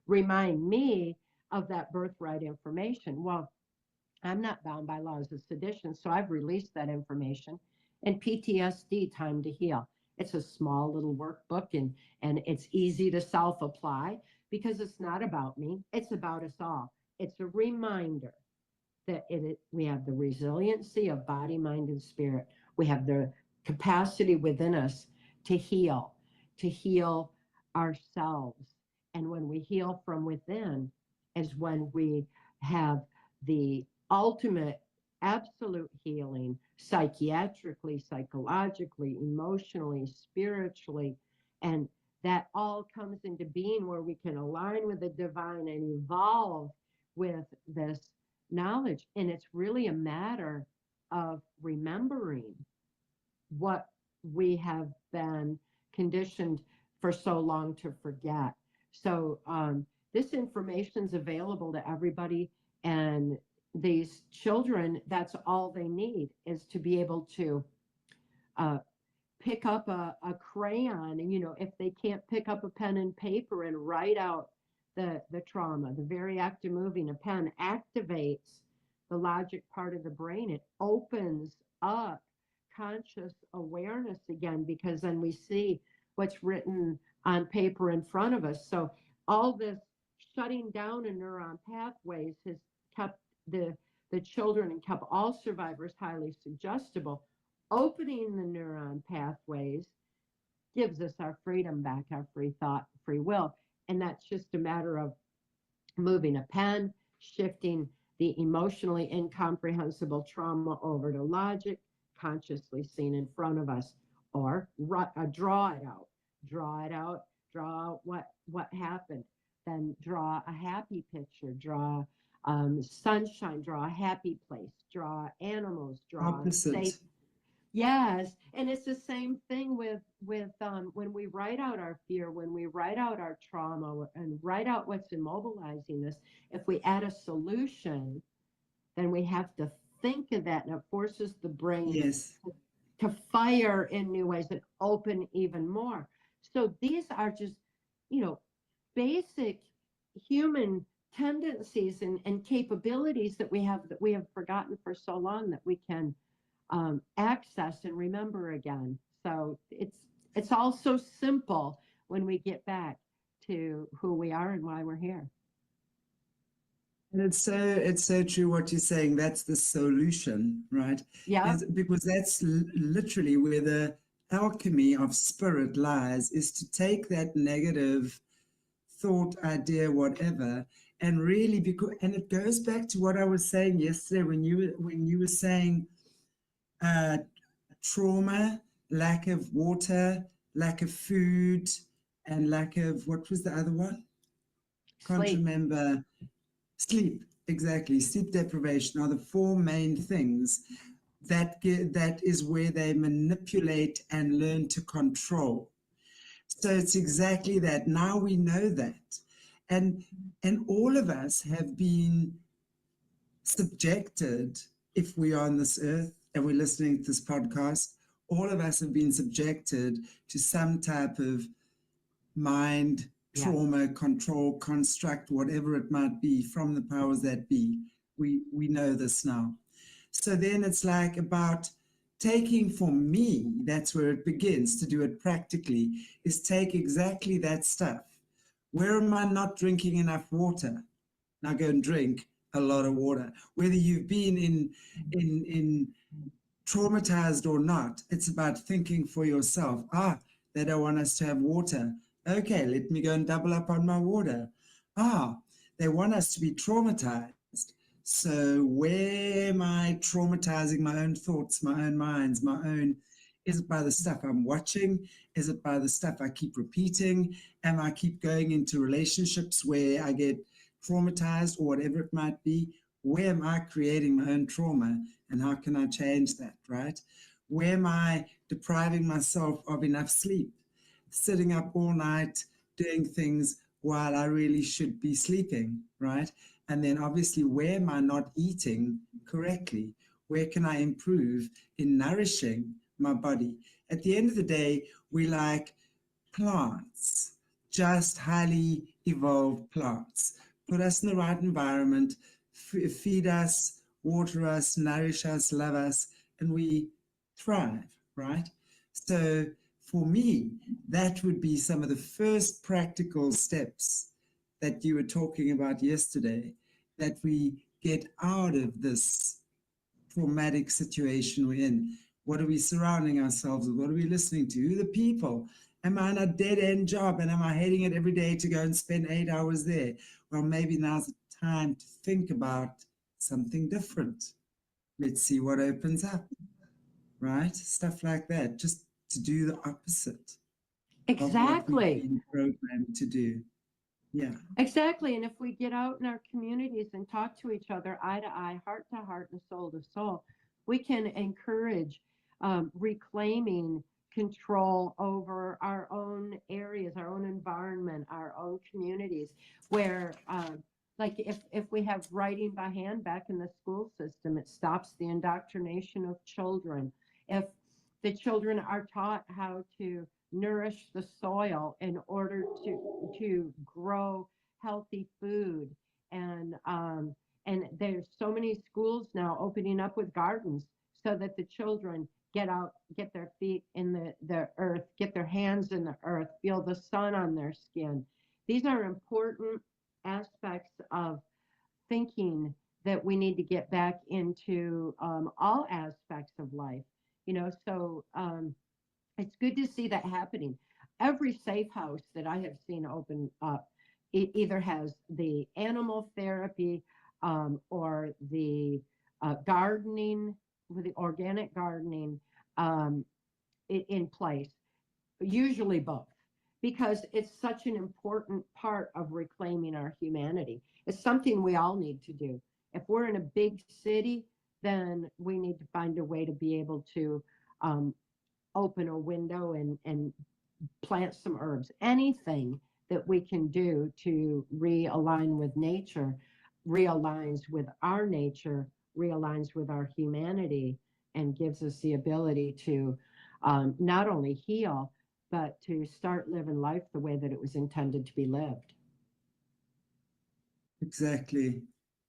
remind me of that birthright information. Well, I'm not bound by laws of sedition, so I've released that information. And PTSD, Time to Heal. It's a small little workbook, and it's easy to self-apply, because it's not about me. It's about us all. It's a reminder that we have the resiliency of body, mind, and spirit. We have the capacity within us to heal, to heal ourselves. And when we heal from within is when we have the ultimate absolute healing, psychiatrically, psychologically, emotionally, spiritually. And that all comes into being where we can align with the divine and evolve with this knowledge. And it's really a matter of remembering what we have been conditioned for so long to forget. So this information is available to everybody, and these children, that's all they need, is to be able to pick up a crayon, and if they can't pick up a pen and paper and write out the trauma, the very act of moving a pen activates the logic part of the brain. It opens up conscious awareness again, because then we see what's written on paper in front of us. So all this shutting down of neuron pathways has kept the children and kept all survivors highly suggestible. Opening the neuron pathways gives us our freedom back, our free thought, free will. And that's just a matter of moving a pen, shifting the emotionally incomprehensible trauma over to logic, consciously seen in front of us, or draw it out, draw out what happened, then draw a happy picture, draw sunshine, draw a happy place, draw animals, draw safe. Yes, and it's the same thing with when we write out our fear, when we write out our trauma, and write out what's immobilizing us. If we add a solution, then we have to think of that, and it forces the brain to fire in new ways and open even more. So these are just, basic human tendencies and capabilities that we have forgotten for so long, that we can access and remember again. So it's all so simple when we get back to who we are and why we're here. And it's so true what you're saying. That's the solution, right? Yeah. Because that's literally where the alchemy of spirit lies, is to take that negative thought, idea, whatever, and really, and it goes back to what I was saying yesterday when you were saying trauma, lack of water, lack of food, and lack of, what was the other one? Can't remember. Sleep, exactly. Sleep deprivation are the four main things that is where they manipulate and learn to control. So it's exactly that. Now we know that. And all of us have been subjected, if we are on this earth and we're listening to this podcast, all of us have been subjected to some type of mind trauma, control, construct, whatever it might be, from the powers that be. We know this now. So then it's like about taking, for me, that's where it begins to do it practically, is take exactly that stuff. Where am I not drinking enough water? Now go and drink a lot of water. Whether you've been in traumatized or not, it's about thinking for yourself. They don't want us to have water. Okay, let me go and double up on my water. They want us to be traumatized. So where am I traumatizing my own thoughts, my own minds, is it by the stuff I'm watching? Is it by the stuff I keep repeating? Am I keep going into relationships where I get traumatized, or whatever it might be? Where am I creating my own trauma, and how can I change that, right? Where am I depriving myself of enough sleep? Sitting up all night doing things while I really should be sleeping, right? And then obviously, where am I not eating correctly? Where can I improve in nourishing my body? At the end of the day, we like plants, just highly evolved plants. Put us in the right environment, feed us, water us, nourish us, love us, and we thrive, right? So for me, that would be some of the first practical steps that you were talking about yesterday, that we get out of this traumatic situation we're in. What are we surrounding ourselves with? What are we listening to? Who are the people Am I in a dead-end job and am I hating it every day to go and spend 8 hours there? Well, maybe now's the time to think about something different. Let's see what opens up, right? Stuff like that, just to do the opposite of what we've Exactly. been programmed to do. Yeah, Exactly. And if we get out in our communities and talk to each other eye to eye, heart to heart, and soul to soul, we can encourage reclaiming control over our own areas, our own environment, our own communities, where like if we have writing by hand back in the school system, it stops the indoctrination of children. If the children are taught how to nourish the soil in order to grow healthy food, and there's so many schools now opening up with gardens so that the children get out, get their feet in the earth, get their hands in the earth, feel the sun on their skin. These are important aspects of thinking that we need to get back into all aspects of life. So it's good to see that happening. Every safe house that I have seen open up, it either has the animal therapy or the gardening, with the organic gardening um, in place, usually both, because it's such an important part of reclaiming our humanity. It's something we all need to do. If we're in a big city, then we need to find a way to be able to um, open a window and plant some herbs, anything that we can do to realign with nature, realigns with our nature, realigns with our humanity, and gives us the ability to not only heal, but to start living life the way that it was intended to be lived. exactly,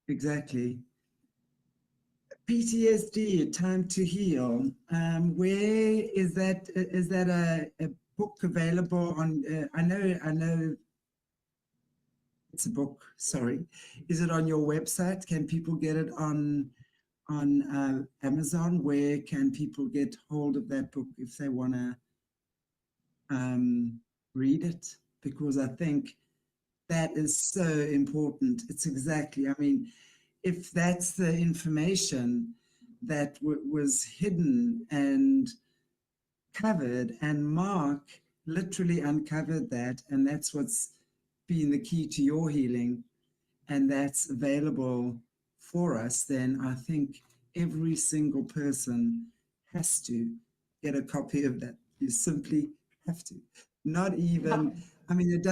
exactly. PTSD, Time to Heal. Where is that? Is that a book available on? I know it's a book. Sorry, is it on your website? Can people get it on Amazon? Where can people get hold of that book if they want to read it? Because I think that is so important. It's exactly. I mean, if that's the information that was hidden and covered, and Mark literally uncovered that, and that's what's been the key to your healing, and that's available for us, then I think every single person has to get a copy of that. You simply have to. Not even, I mean,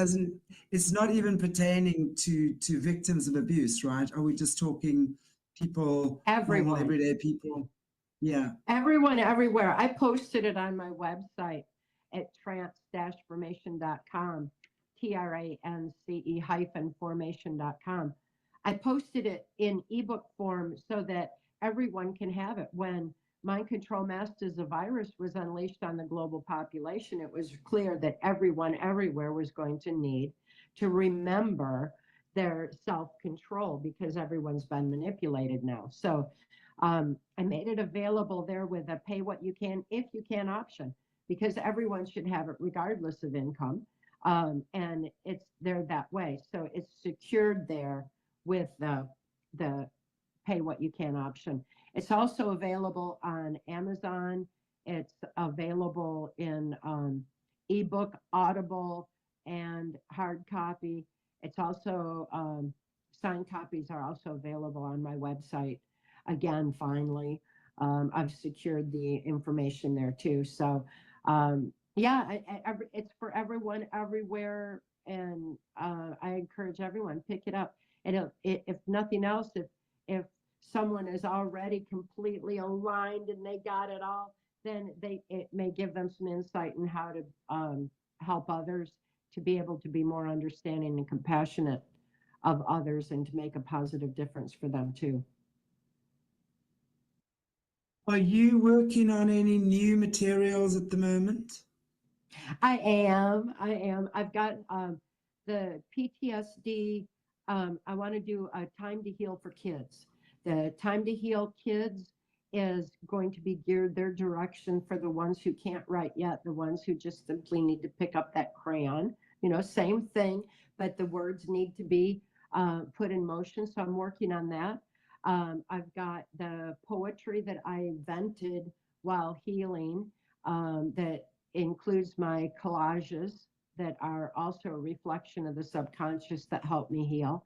it's not even pertaining to victims of abuse, right? Are we just talking people, normal, Everyone. everyday people? Yeah. Everyone, everywhere. I posted it on my website at trance-formation.com, TRANCE-formation.com. I posted it in ebook form so that everyone can have it. When Mind Control Masters, a virus, was unleashed on the global population, it was clear that everyone everywhere was going to need to remember their self-control, because everyone's been manipulated now. So I made it available there with a pay what you can, if you can option, because everyone should have it regardless of income. And it's there that way. So it's secured there with the pay what you can option. It's also available on Amazon. It's available in ebook, Audible, and hard copy. It's also signed copies are also available on my website. Again, finally, I've secured the information there too. So yeah, it's for everyone everywhere, and I encourage everyone, pick it up. And if nothing else, if someone is already completely aligned and they got it all, then it may give them some insight in how to help others to be able to be more understanding and compassionate of others, and to make a positive difference for them too. Are you working on any new materials at the moment? I am. I've got the PTSD. I want to do a Time to Heal for kids. The Time to Heal kids is going to be geared their direction for the ones who can't write yet, the ones who just simply need to pick up that crayon. Same thing, but the words need to be put in motion. So I'm working on that. I've got the poetry that I invented while healing, that includes my collages that are also a reflection of the subconscious that help me heal.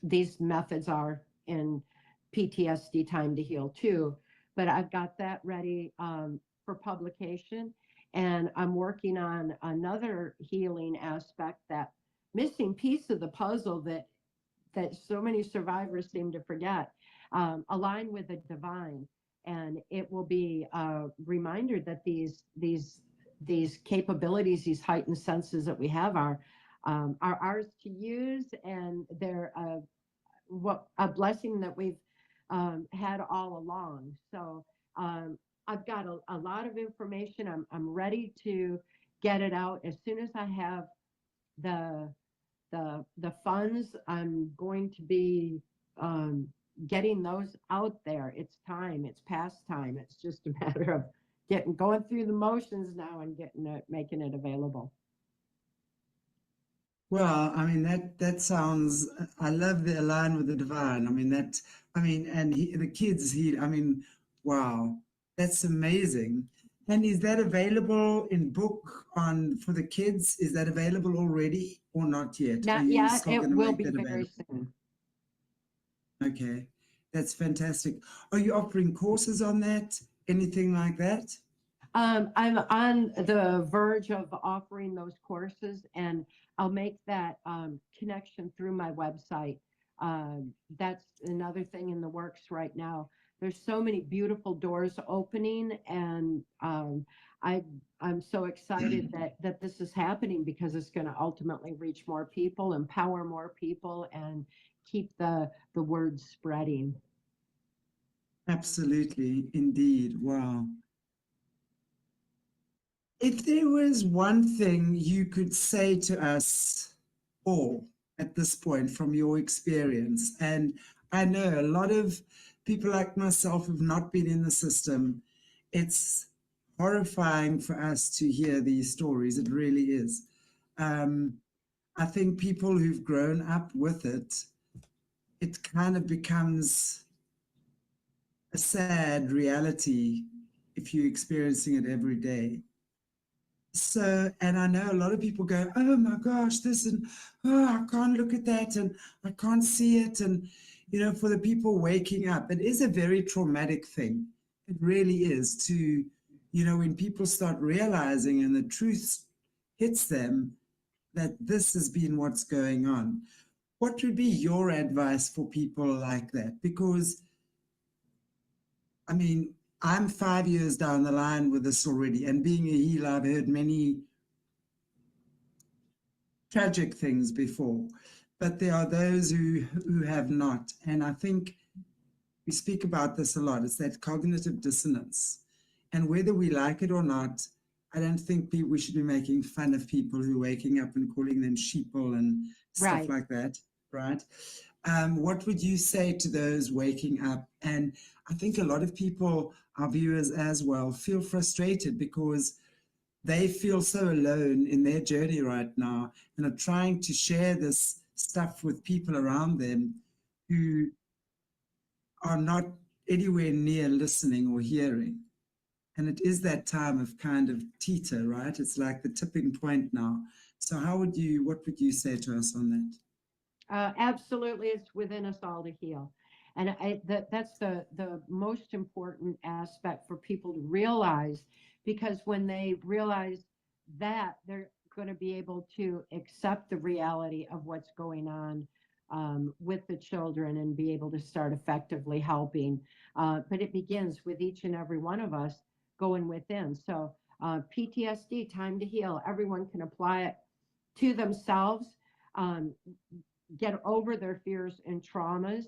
These methods are in PTSD Time to Heal too, but I've got that ready for publication. And I'm working on another healing aspect, that missing piece of the puzzle that so many survivors seem to forget, align with the divine. And it will be a reminder that these capabilities, these heightened senses that we have are ours to use, and they're a blessing that we've had all along. So I've got a lot of information. I'm ready to get it out as soon as I have the the funds. I'm going to be getting those out there. It's time. It's past time. It's just a matter of going through the motions now and making it available. Well, I mean, that sounds, I love the align with the divine. And the kids, wow, that's amazing. And is that available in book for the kids? Is that available already or not yet? Are Not you yet. still It going to will make be that very available? soon. Okay, that's fantastic. Are you offering courses on that? Anything like that? I'm on the verge of offering those courses, and I'll make that connection through my website. That's another thing in the works right now. There's so many beautiful doors opening, and I'm so excited that this is happening, because it's going to ultimately reach more people, empower more people, and keep the word spreading. Absolutely, indeed. Wow. If there was one thing you could say to us all at this point from your experience, and I know a lot of people like myself have not been in the system, it's horrifying for us to hear these stories. It really is. I think people who've grown up with it, it kind of becomes a sad reality if you're experiencing it every day. So, and I know a lot of people go, oh my gosh, this, and oh, I can't look at that, and I can't see it. And, for the people waking up, it is a very traumatic thing. It really is to, when people start realizing and the truth hits them that this has been what's going on. What would be your advice for people like that? Because, I'm 5 years down the line with this already, and being a healer, I've heard many tragic things before, but there are those who have not. And I think we speak about this a lot. It's that cognitive dissonance. And whether we like it or not, I don't think we should be making fun of people who are waking up and calling them sheeple and stuff Right. like that, right? What would you say to those waking up? And I think a lot of people, our viewers as well, feel frustrated because they feel so alone in their journey right now and are trying to share this stuff with people around them who are not anywhere near listening or hearing. And it is that time of kind of teeter, right? It's like the tipping point now. So what would you say to us on that? Absolutely, it's within us all to heal. And that's the most important aspect for people to realize, because when they realize that, they're going to be able to accept the reality of what's going on with the children, and be able to start effectively helping. But it begins with each and every one of us going within. So PTSD, Time to Heal, everyone can apply it to themselves. Um, get over their fears and traumas,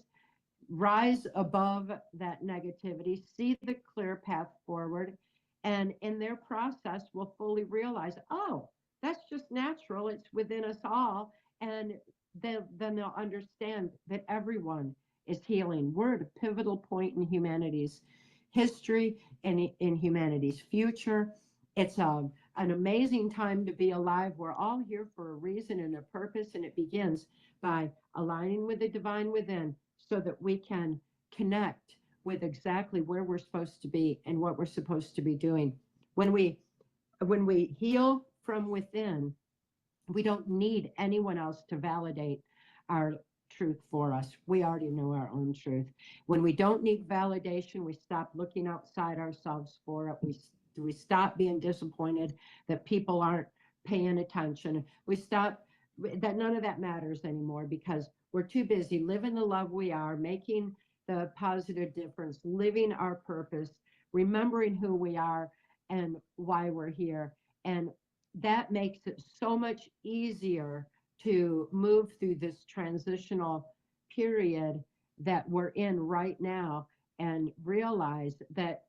rise above that negativity, see the clear path forward, and in their process will fully realize, oh, that's just natural, it's within us all. And then they'll understand that everyone is healing. We're at a pivotal point in humanity's history and in humanity's future. It's an amazing time to be alive. We're all here for a reason and a purpose, and it begins by aligning with the divine within so that we can connect with exactly where we're supposed to be and what we're supposed to be doing. When we heal from within, we don't need anyone else to validate our truth for us. We already know our own truth. When we don't need validation, we stop looking outside ourselves for it. We stop being disappointed that people aren't paying attention. We stop that none of that matters anymore because we're too busy living the love we are, making the positive difference, living our purpose, remembering who we are and why we're here. And that makes it so much easier to move through this transitional period that we're in right now and realize that,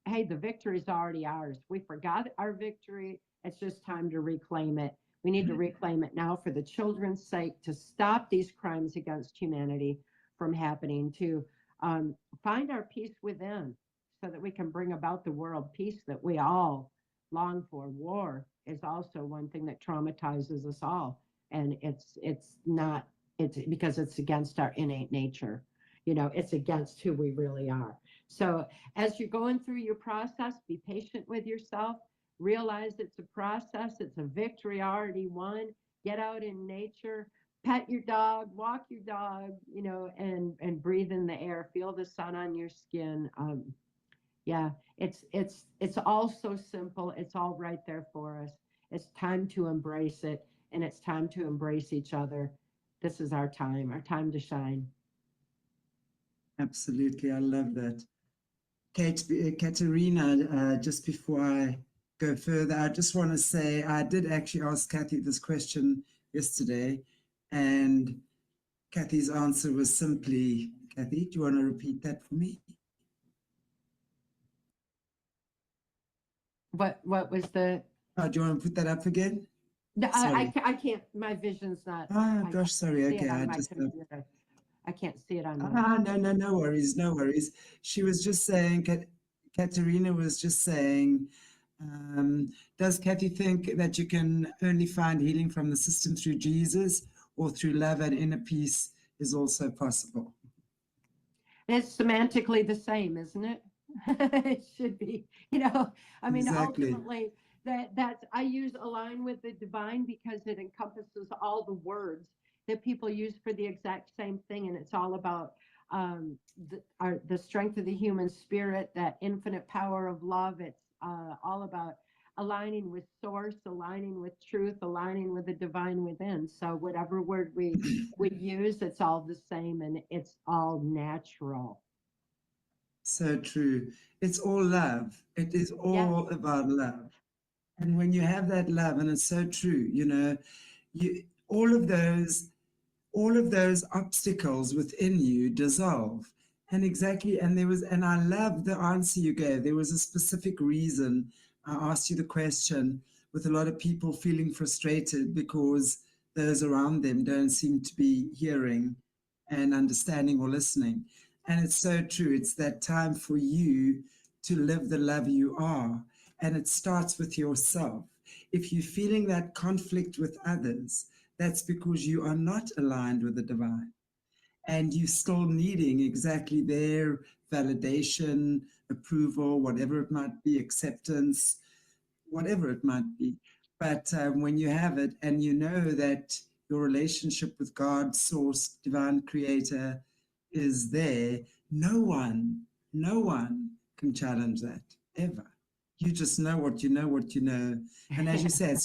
hey, the victory is already ours. We forgot our victory. It's just time to reclaim it. We need to reclaim it now for the children's sake, to stop these crimes against humanity from happening, to find our peace within so that we can bring about the world peace that we all long for. War is also one thing that traumatizes us all. And it's because it's against our innate nature. You know, it's against who we really are. So as you're going through your process, be patient with yourself. Realize it's a process. It's a victory already won. Get out in nature, pet your dog, walk your dog, you know, and breathe in the air. Feel the sun on your skin. Yeah, it's all so simple. It's all right there for us. It's time to embrace it, and it's time to embrace each other. This is our time to shine. Absolutely, I love that. Katerina, just before I go further, I just want to say I did actually ask Cathy this question yesterday, and Cathy's answer was simply, Cathy, do you want to repeat that for me? What was the? Oh, do you want to put that up again? No, I can't. My vision's not. Oh gosh, sorry. Okay, I just. I can't see it on there. No worries, no worries. She was just saying, Katerina was just saying, does Cathy think that you can only find healing from the system through Jesus, or through love and inner peace is also possible? It's semantically the same, isn't it? It should be, you know, I mean, exactly. Ultimately that's, I use align with the divine because it encompasses all the words that people use for the exact same thing. And it's all about the strength of the human spirit, that infinite power of love. It's all about aligning with source, aligning with truth, aligning with the divine within. So whatever word we use, it's all the same and it's all natural. So true. It's all love. It is all about love. And when you have that love, and it's so true, you know, all of those obstacles within you dissolve. And I love the answer you gave. There was a specific reason I asked you the question, with a lot of people feeling frustrated because those around them don't seem to be hearing and understanding or listening. And it's so true. It's that time for you to live the love you are. And it starts with yourself. If you're feeling that conflict with others, that's because you are not aligned with the divine. And you're still needing exactly their validation, approval, whatever it might be, acceptance, whatever it might be. But when you have it and you know that your relationship with God, source, divine creator is there, no one can challenge that ever. You just know what you know, what you know. And as you said,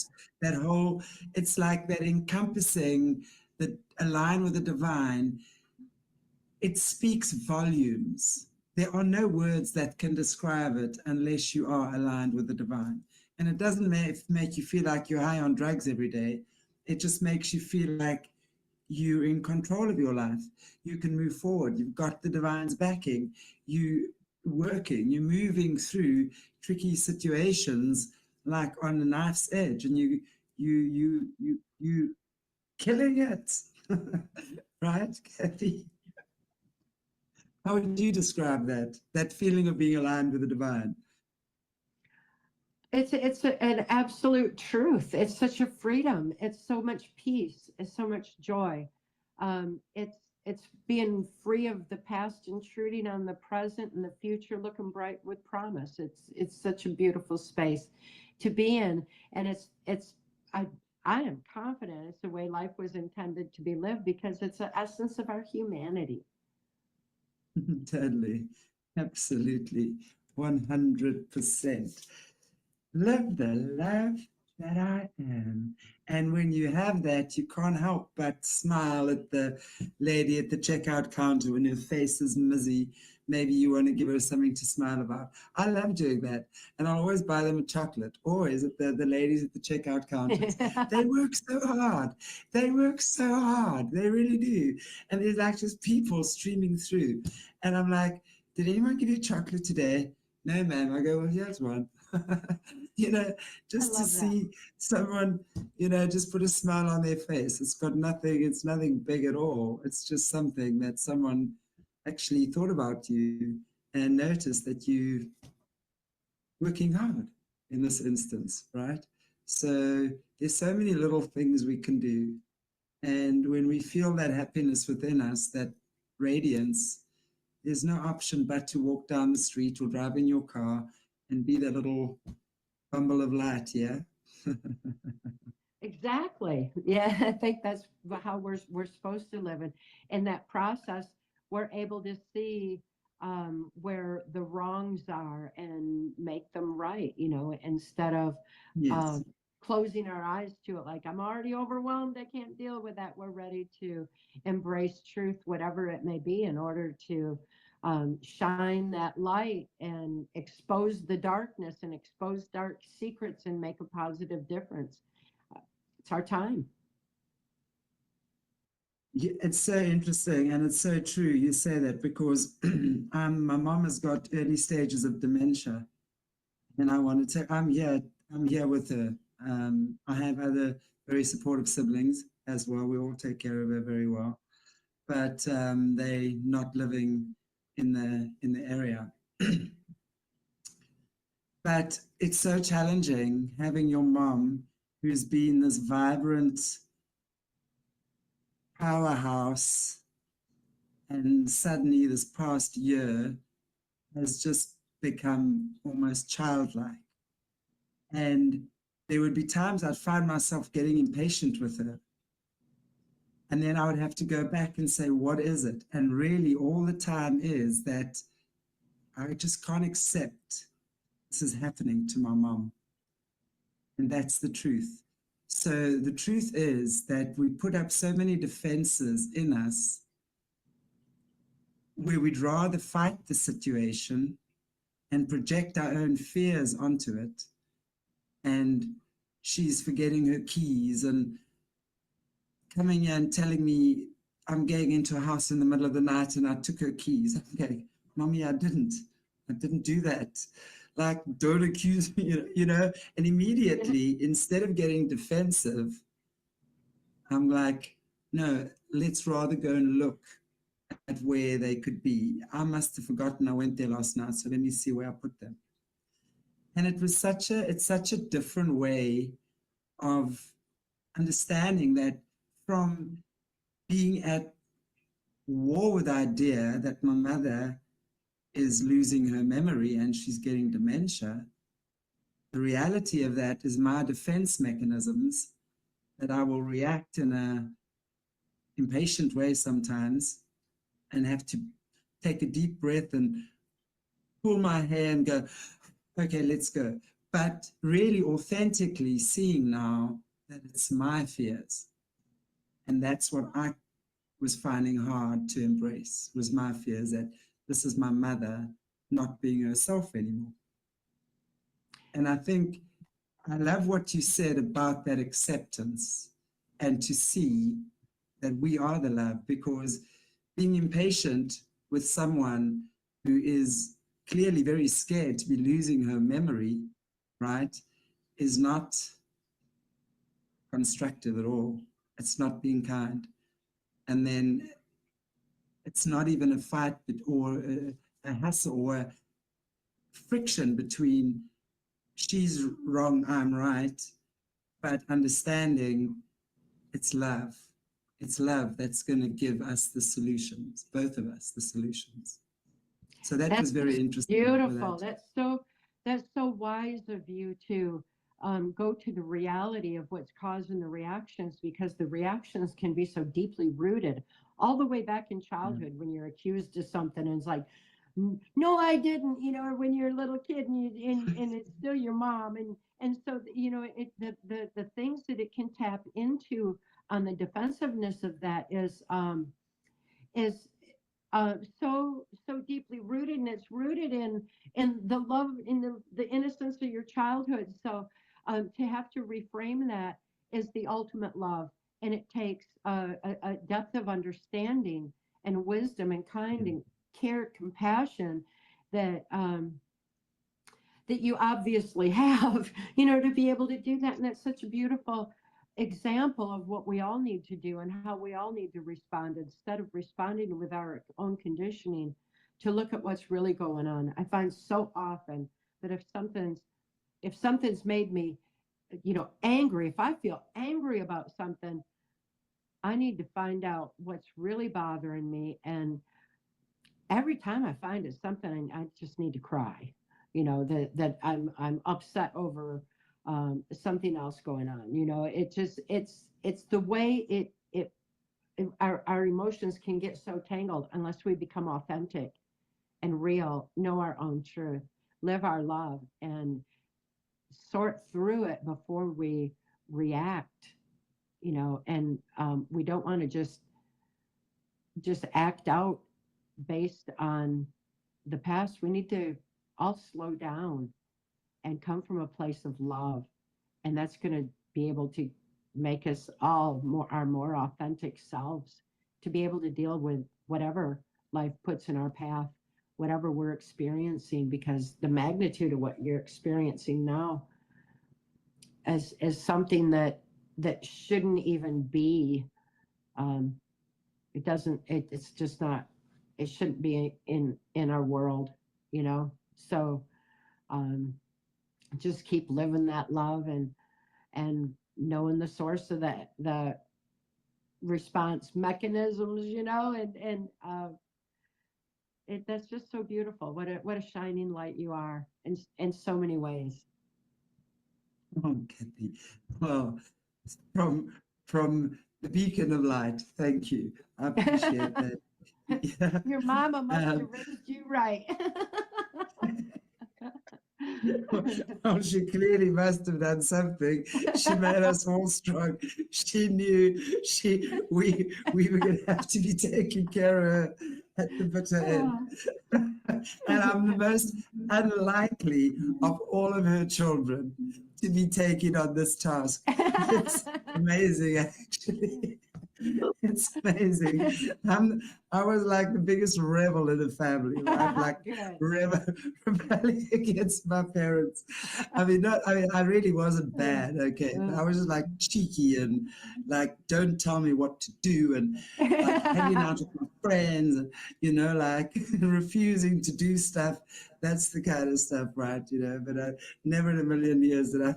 it's like that encompassing, the align with the divine. It speaks volumes. There are no words that can describe it unless you are aligned with the divine. And it doesn't make you feel like you're high on drugs every day. It just makes you feel like you're in control of your life. You can move forward. You've got the divine's backing. You're working, you're moving through tricky situations like on a knife's edge, and you killing it. Right, Cathy? How would you describe that feeling of being aligned with the divine? An absolute truth. It's such a freedom. It's so much peace. It's so much joy. It's being free of the past, intruding on the present and the future, looking bright with promise. It's such a beautiful space to be in, and it's I am confident it's the way life was intended to be lived because it's the essence of our humanity. Totally, absolutely, 100%. Live the love that I am. And when you have that, you can't help but smile at the lady at the checkout counter when her face is mizzy. Maybe you want to give her something to smile about. I love doing that. And I'll always buy them a chocolate, always at the ladies at the checkout counters. They work so hard. They work so hard. They really do. And there's like just people streaming through. And I'm like, did anyone give you chocolate today? No, ma'am. I go, well, here's one. Just to see someone, just put a smile on their face. It's nothing big at all. It's just something that someone actually thought about you and noticed that you working hard in this instance, right? So there's so many little things we can do. And when we feel that happiness within us, that radiance, there's no option but to walk down the street or drive in your car and be that little bumble of light, yeah? Exactly. Yeah, I think that's how we're supposed to live. And in that process, we're able to see where the wrongs are and make them right, instead of Yes. closing our eyes to it. Like, I'm already overwhelmed. I can't deal with that. We're ready to embrace truth, whatever it may be, in order to shine that light and expose the darkness and expose dark secrets and make a positive difference. It's our time. Yeah, it's so interesting and it's so true you say that because my mom has got early stages of dementia and I want to I'm here with her. I have other very supportive siblings as well. We all take care of her very well, but they not living in the area. But it's so challenging having your mom who's been this vibrant powerhouse and suddenly this past year has just become almost childlike. And there would be times I'd find myself getting impatient with her. And then I would have to go back and say, what is it? And really all the time is that I just can't accept this is happening to my mom. And that's the truth. So the truth is that we put up so many defenses in us where we'd rather fight the situation and project our own fears onto it. And she's forgetting her keys and coming in and telling me I'm going into a house in the middle of the night and I took her keys. Okay, Mommy, I didn't do that. Like, don't accuse me, and immediately, instead of getting defensive, I'm like, no, let's rather go and look at where they could be. I must have forgotten I went there last night, so let me see where I put them. And it's such a different way of understanding that from being at war with the idea that my mother is losing her memory and she's getting dementia, the reality of that is my defense mechanisms that I will react in a impatient way sometimes and have to take a deep breath and pull my hair and go, okay, let's go. But really authentically seeing now that it's my fears. And that's what I was finding hard to embrace, was my fears that this is my mother not being herself anymore. And I think I love what you said about that acceptance and to see that we are the love, because being impatient with someone who is clearly very scared to be losing her memory, right, is not constructive at all. It's not being kind. And then it's not even a fight or a hassle or a friction between she's wrong, I'm right, but understanding it's love. It's love that's going to give us the solutions, both of us, the solutions. So that was very interesting. Beautiful. That's so wise of you to go to the reality of what's causing the reactions, because the reactions can be so deeply rooted all the way back in childhood when you're accused of something and it's like, no, I didn't, or when you're a little kid and it's still your mom. And so, the things that it can tap into on the defensiveness of that is so deeply rooted, and it's rooted in the love, in the innocence of your childhood. So to have to reframe that is the ultimate love, and it takes a depth of understanding and wisdom and kind and care, compassion that that you obviously have, to be able to do that. And that's such a beautiful example of what we all need to do and how we all need to respond, instead of responding with our own conditioning, to look at what's really going on. I find so often that if something's made me, angry, if I feel angry about something, I need to find out what's really bothering me. And every time I find it's something, I just need to cry, that I'm upset over something else going on. It's the way our emotions can get so tangled unless we become authentic and real, know our own truth, live our love, and sort through it before we react. And we don't want to just act out based on the past. We need to all slow down and come from a place of love, and that's going to be able to make us all our more authentic selves, to be able to deal with whatever life puts in our path, whatever we're experiencing, because the magnitude of what you're experiencing now is something that shouldn't even be. It's just not, it shouldn't be in our world, so just keep living that love and knowing the source of the response mechanisms, and that's just so beautiful. What a shining light you are in so many ways. Oh, Cathy. Well, from the beacon of light, thank you. I appreciate that. Yeah. Your mama must have raised you right. Well, she clearly must have done something. She made us all strong. She knew we were going to have to be taking care of her at the bitter end. And I'm the most unlikely of all of her children to be taking on this task. It's amazing, actually. It's amazing. I was like the biggest rebel in the family, right? Like rebelling against my parents. I really wasn't bad, okay? But I was just like cheeky and like, don't tell me what to do, and like hanging out with my friends, and like refusing to do stuff. That's the kind of stuff, right? But never in a million years did I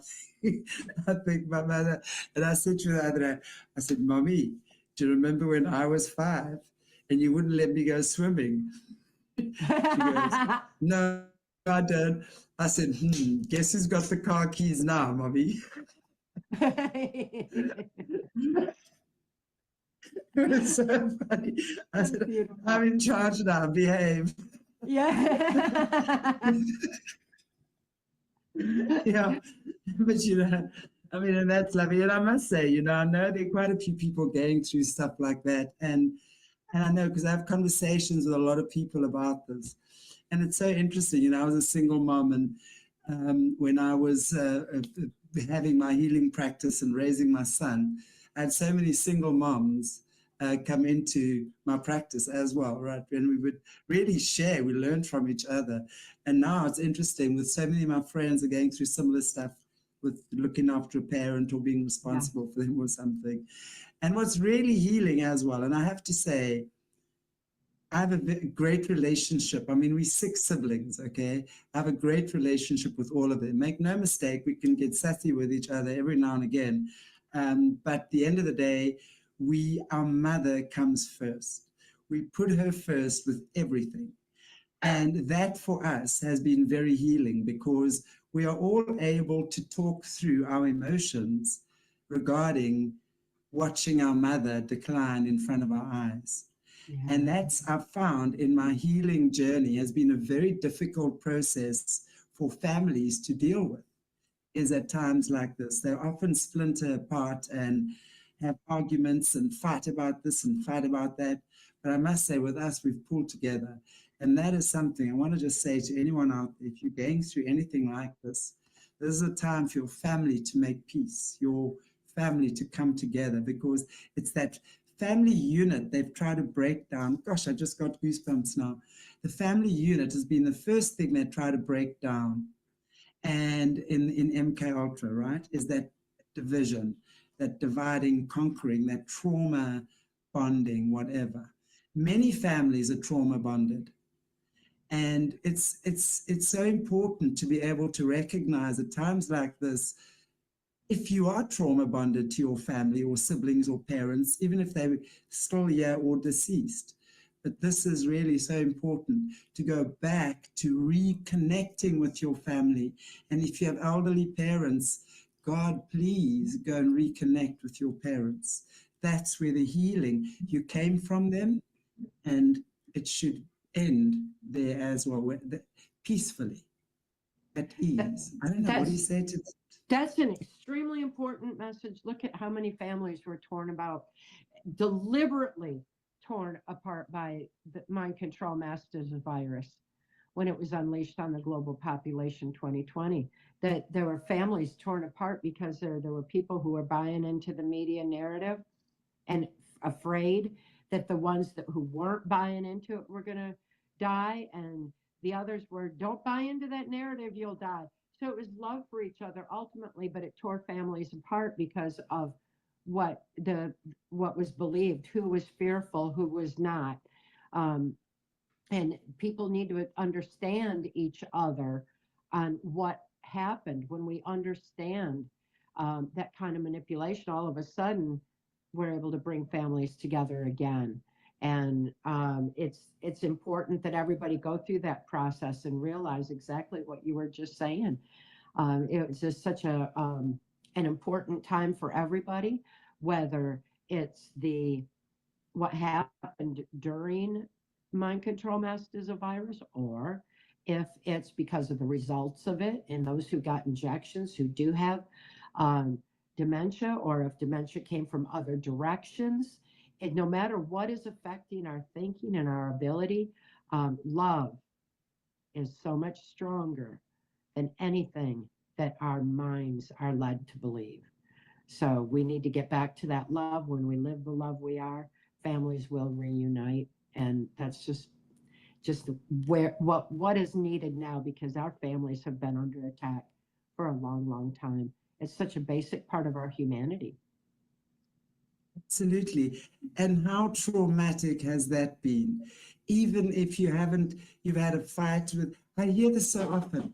think my mother, and I said to her the other day, I said, Mommy, do you remember when I was 5 and you wouldn't let me go swimming? She goes, no, I don't. I said, guess who's got the car keys now, Mommy? It was so funny. I said, beautiful. I'm in charge now, behave. Yeah. Yeah, but and that's lovely. And I must say, I know there are quite a few people going through stuff like that. And I know, because I have conversations with a lot of people about this. And it's so interesting. I was a single mom, and when I was having my healing practice and raising my son, I had so many single moms come into my practice as well, right? And we would really share, we learned from each other. And now it's interesting, with so many of my friends are going through similar stuff with looking after a parent or being responsible for them or something. And what's really healing as well, and I have to say, I have a great relationship. I mean, we're 6 siblings, okay? I have a great relationship with all of them. Make no mistake, we can get sassy with each other every now and again. But at the end of the day, our mother comes first. We put her first with everything. And that for us has been very healing, because we are all able to talk through our emotions regarding watching our mother decline in front of our eyes. Yeah. And that's, I've found in my healing journey, has been a very difficult process for families to deal with, is at times like this. They often splinter apart and have arguments and fight about this and fight about that. But I must say, with us, we've pulled together. And that is something I want to just say to anyone out there, if you're going through anything like this is a time for your family to make peace, your family to come together, because it's that family unit they've tried to break down. Gosh, I just got goosebumps now. The family unit has been the first thing they try to break down. And in MK Ultra, right, is that division, that dividing, conquering, that trauma bonding, whatever. Many families are trauma bonded. And it's so important to be able to recognize at times like this, if you are trauma bonded to your family or siblings or parents, even if they're still here or deceased. But this is really so important, to go back to reconnecting with your family. And if you have elderly parents, God, please go and reconnect with your parents. That's where the healing, you came from them, and it should end there as well, peacefully, at ease. I don't know, what do you say to that? That's an extremely important message. Look at how many families were deliberately torn apart by the mind control masters virus when it was unleashed on the global population 2020. That there were families torn apart because there were people who were buying into the media narrative and afraid that the ones who weren't buying into it were going to die, and the others were, don't buy into that narrative, you'll die. So it was love for each other ultimately, but it tore families apart because of what was believed, who was fearful, who was not. And people need to understand each other on what happened. When we understand that kind of manipulation, all of a sudden we're able to bring families together again. And it's important that everybody go through that process and realize exactly what you were just saying. It was just such an important time for everybody, whether it's what happened during mind control masters of virus, or if it's because of the results of it and those who got injections who do have dementia, or if dementia came from other directions. And no matter what is affecting our thinking and our ability, love is so much stronger than anything that our minds are led to believe. So we need to get back to that love. When we live the love we are, families will reunite. And that's just what is needed now, because our families have been under attack for a long, long time. It's such a basic part of our humanity. Absolutely. And how traumatic has that been? Even if you've had a fight with, I hear this so often,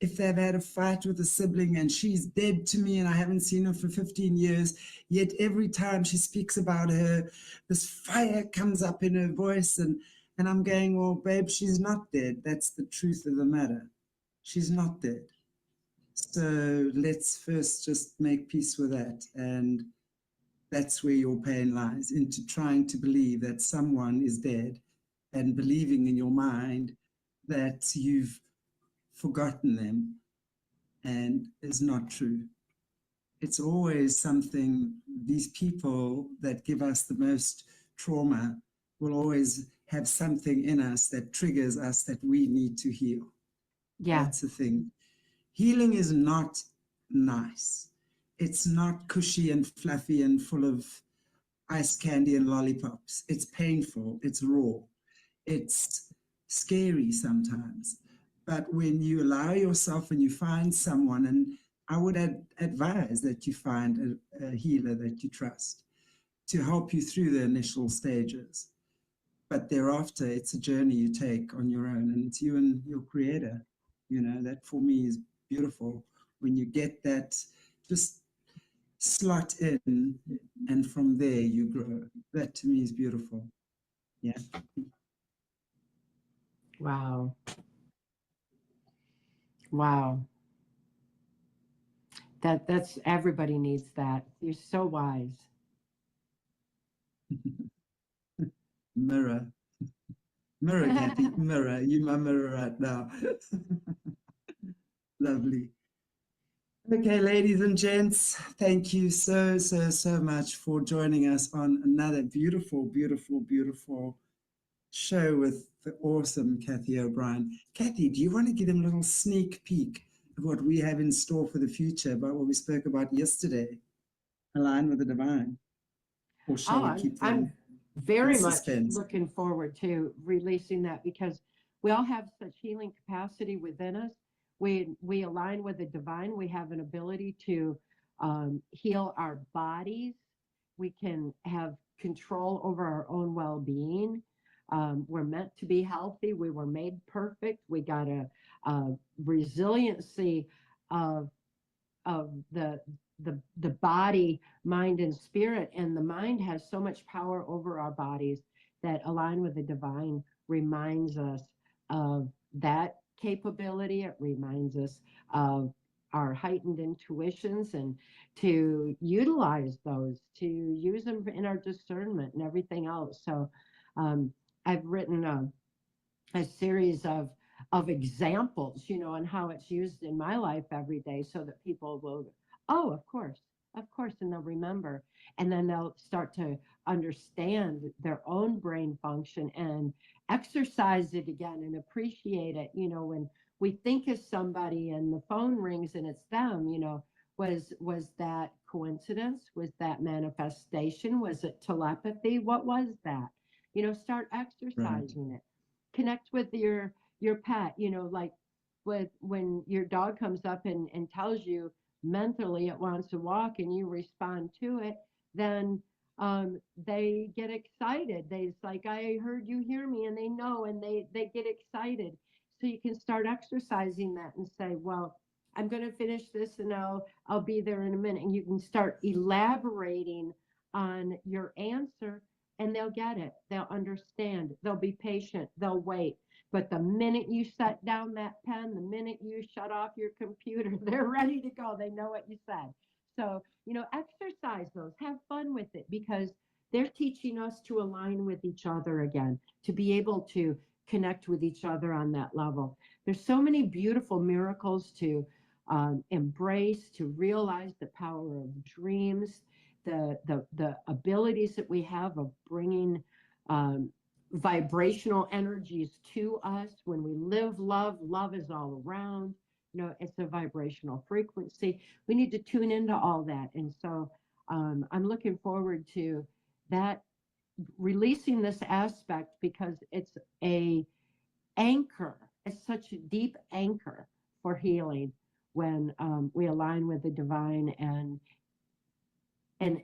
if they've had a fight with a sibling and she's dead to me and I haven't seen her for 15 years, yet every time she speaks about her, this fire comes up in her voice, and I'm going, well, babe, she's not dead. That's the truth of the matter. She's not dead. So let's first just make peace with that. And that's where your pain lies, into trying to believe that someone is dead and believing in your mind that you've forgotten them, and is not true. It's always something, these people that give us the most trauma will always have something in us that triggers us that we need to heal. Yeah. That's the thing. Healing is not nice. It's not cushy and fluffy and full of ice candy and lollipops. It's painful, it's raw, it's scary sometimes. But when you allow yourself and you find someone, and I would advise that you find a healer that you trust to help you through the initial stages. but thereafter it's a journey you take on your own, and it's you and your creator. You know, that for me is beautiful when you get that just slot in, and from there you grow. That to me is beautiful. Yeah. Wow. Wow. That's everybody needs that. You're so wise. Mirror. Mirror, Cathy. Mirror. You my mirror right now. Lovely. Okay, ladies and gents, thank you so, so, so much for joining us on another beautiful, beautiful, beautiful show with the awesome Cathy O'Brien. Cathy, do you want to give them a little sneak peek of what we have in store for the future about what we spoke about yesterday? Align with the divine. Or shall we keep them I'm very in much suspense? looking forward to releasing that, because we all have such healing capacity within us. We align with the divine. We have an ability to heal our bodies. We can have control over our own well-being. We're meant to be healthy. We were made perfect. We got a resiliency of the body, mind, and spirit. And the mind has so much power over our bodies that Align with the Divine reminds us of that capability. It reminds us of our heightened intuitions, and to utilize those, to use them in our discernment and everything else. So I've written a series of examples, on how it's used in my life every day, so that people will, oh, of course, and they'll remember, and then they'll start to understand their own brain function and exercise it again and appreciate it. When we think of somebody and the phone rings and it's them, was that coincidence? Was that manifestation? Was it telepathy? What was that? Start Right. exercising it. Connect with your pet, like when your dog comes up and tells you mentally it wants to walk and you respond to it, then they get excited. It's like, I heard you hear me, and they know, and they get excited. So you can start exercising that and say, well, I'm going to finish this, and I'll be there in a minute. And you can start elaborating on your answer, and they'll get it. They'll understand. They'll be patient. They'll wait. But the minute you set down that pen, the minute you shut off your computer, they're ready to go. They know what you said. So, exercise those, have fun with it, because they're teaching us to align with each other again, to be able to connect with each other on that level. There's so many beautiful miracles to embrace, to realize the power of dreams, the abilities that we have of bringing vibrational energies to us. When we live love, love is all around. It's a vibrational frequency. We need to tune into all that. And so I'm looking forward to that, releasing this aspect, because it's a anchor. It's such a deep anchor for healing when we align with the divine and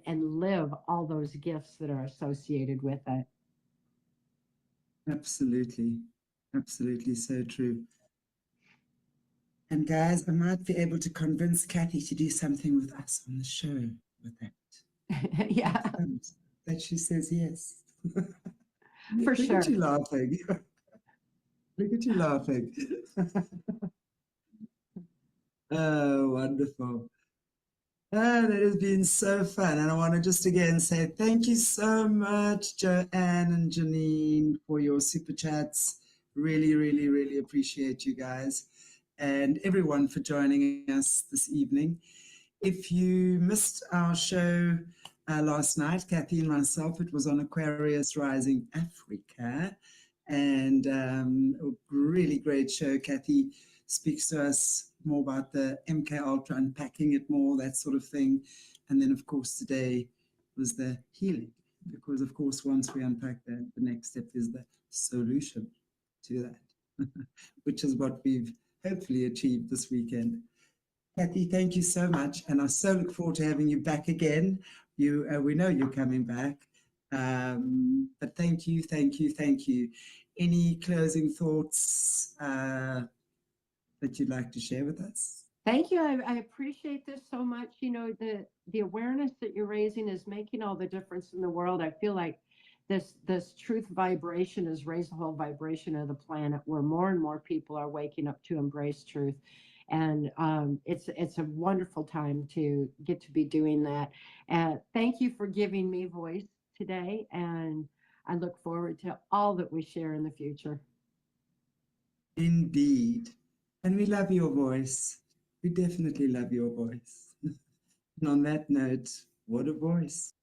live all those gifts that are associated with it. Absolutely. Absolutely. So true. And guys, I might be able to convince Cathy to do something with us on the show with that. Yeah. That she says yes. For Look sure. at you laughing. Look at you laughing. Oh, wonderful. Oh, that has been so fun. And I want to just again say thank you so much, Joanne and Janine, for your super chats. Really, really, really appreciate you guys, and everyone for joining us this evening. If you missed our show last night, Cathy and myself, it was on Aquarius Rising Africa, and a really great show. Cathy speaks to us more about the MK Ultra, unpacking it more, that sort of thing. And then, of course, today was the healing, because, of course, once we unpack that, the next step is the solution to that, which is what we've hopefully achieved this weekend. Cathy, thank you so much, and I so look forward to having you back again. We know you're coming back. But thank you, thank you, thank you. Any closing thoughts that you'd like to share with us? Thank you. I appreciate this so much. You know, the awareness that you're raising is making all the difference in the world. I feel like this truth vibration has raised the whole vibration of the planet, where more and more people are waking up to embrace truth. And it's a wonderful time to get to be doing that. Thank you for giving me voice today, and I look forward to all that we share in the future. Indeed. And we love your voice. We definitely love your voice. And on that note, what a voice.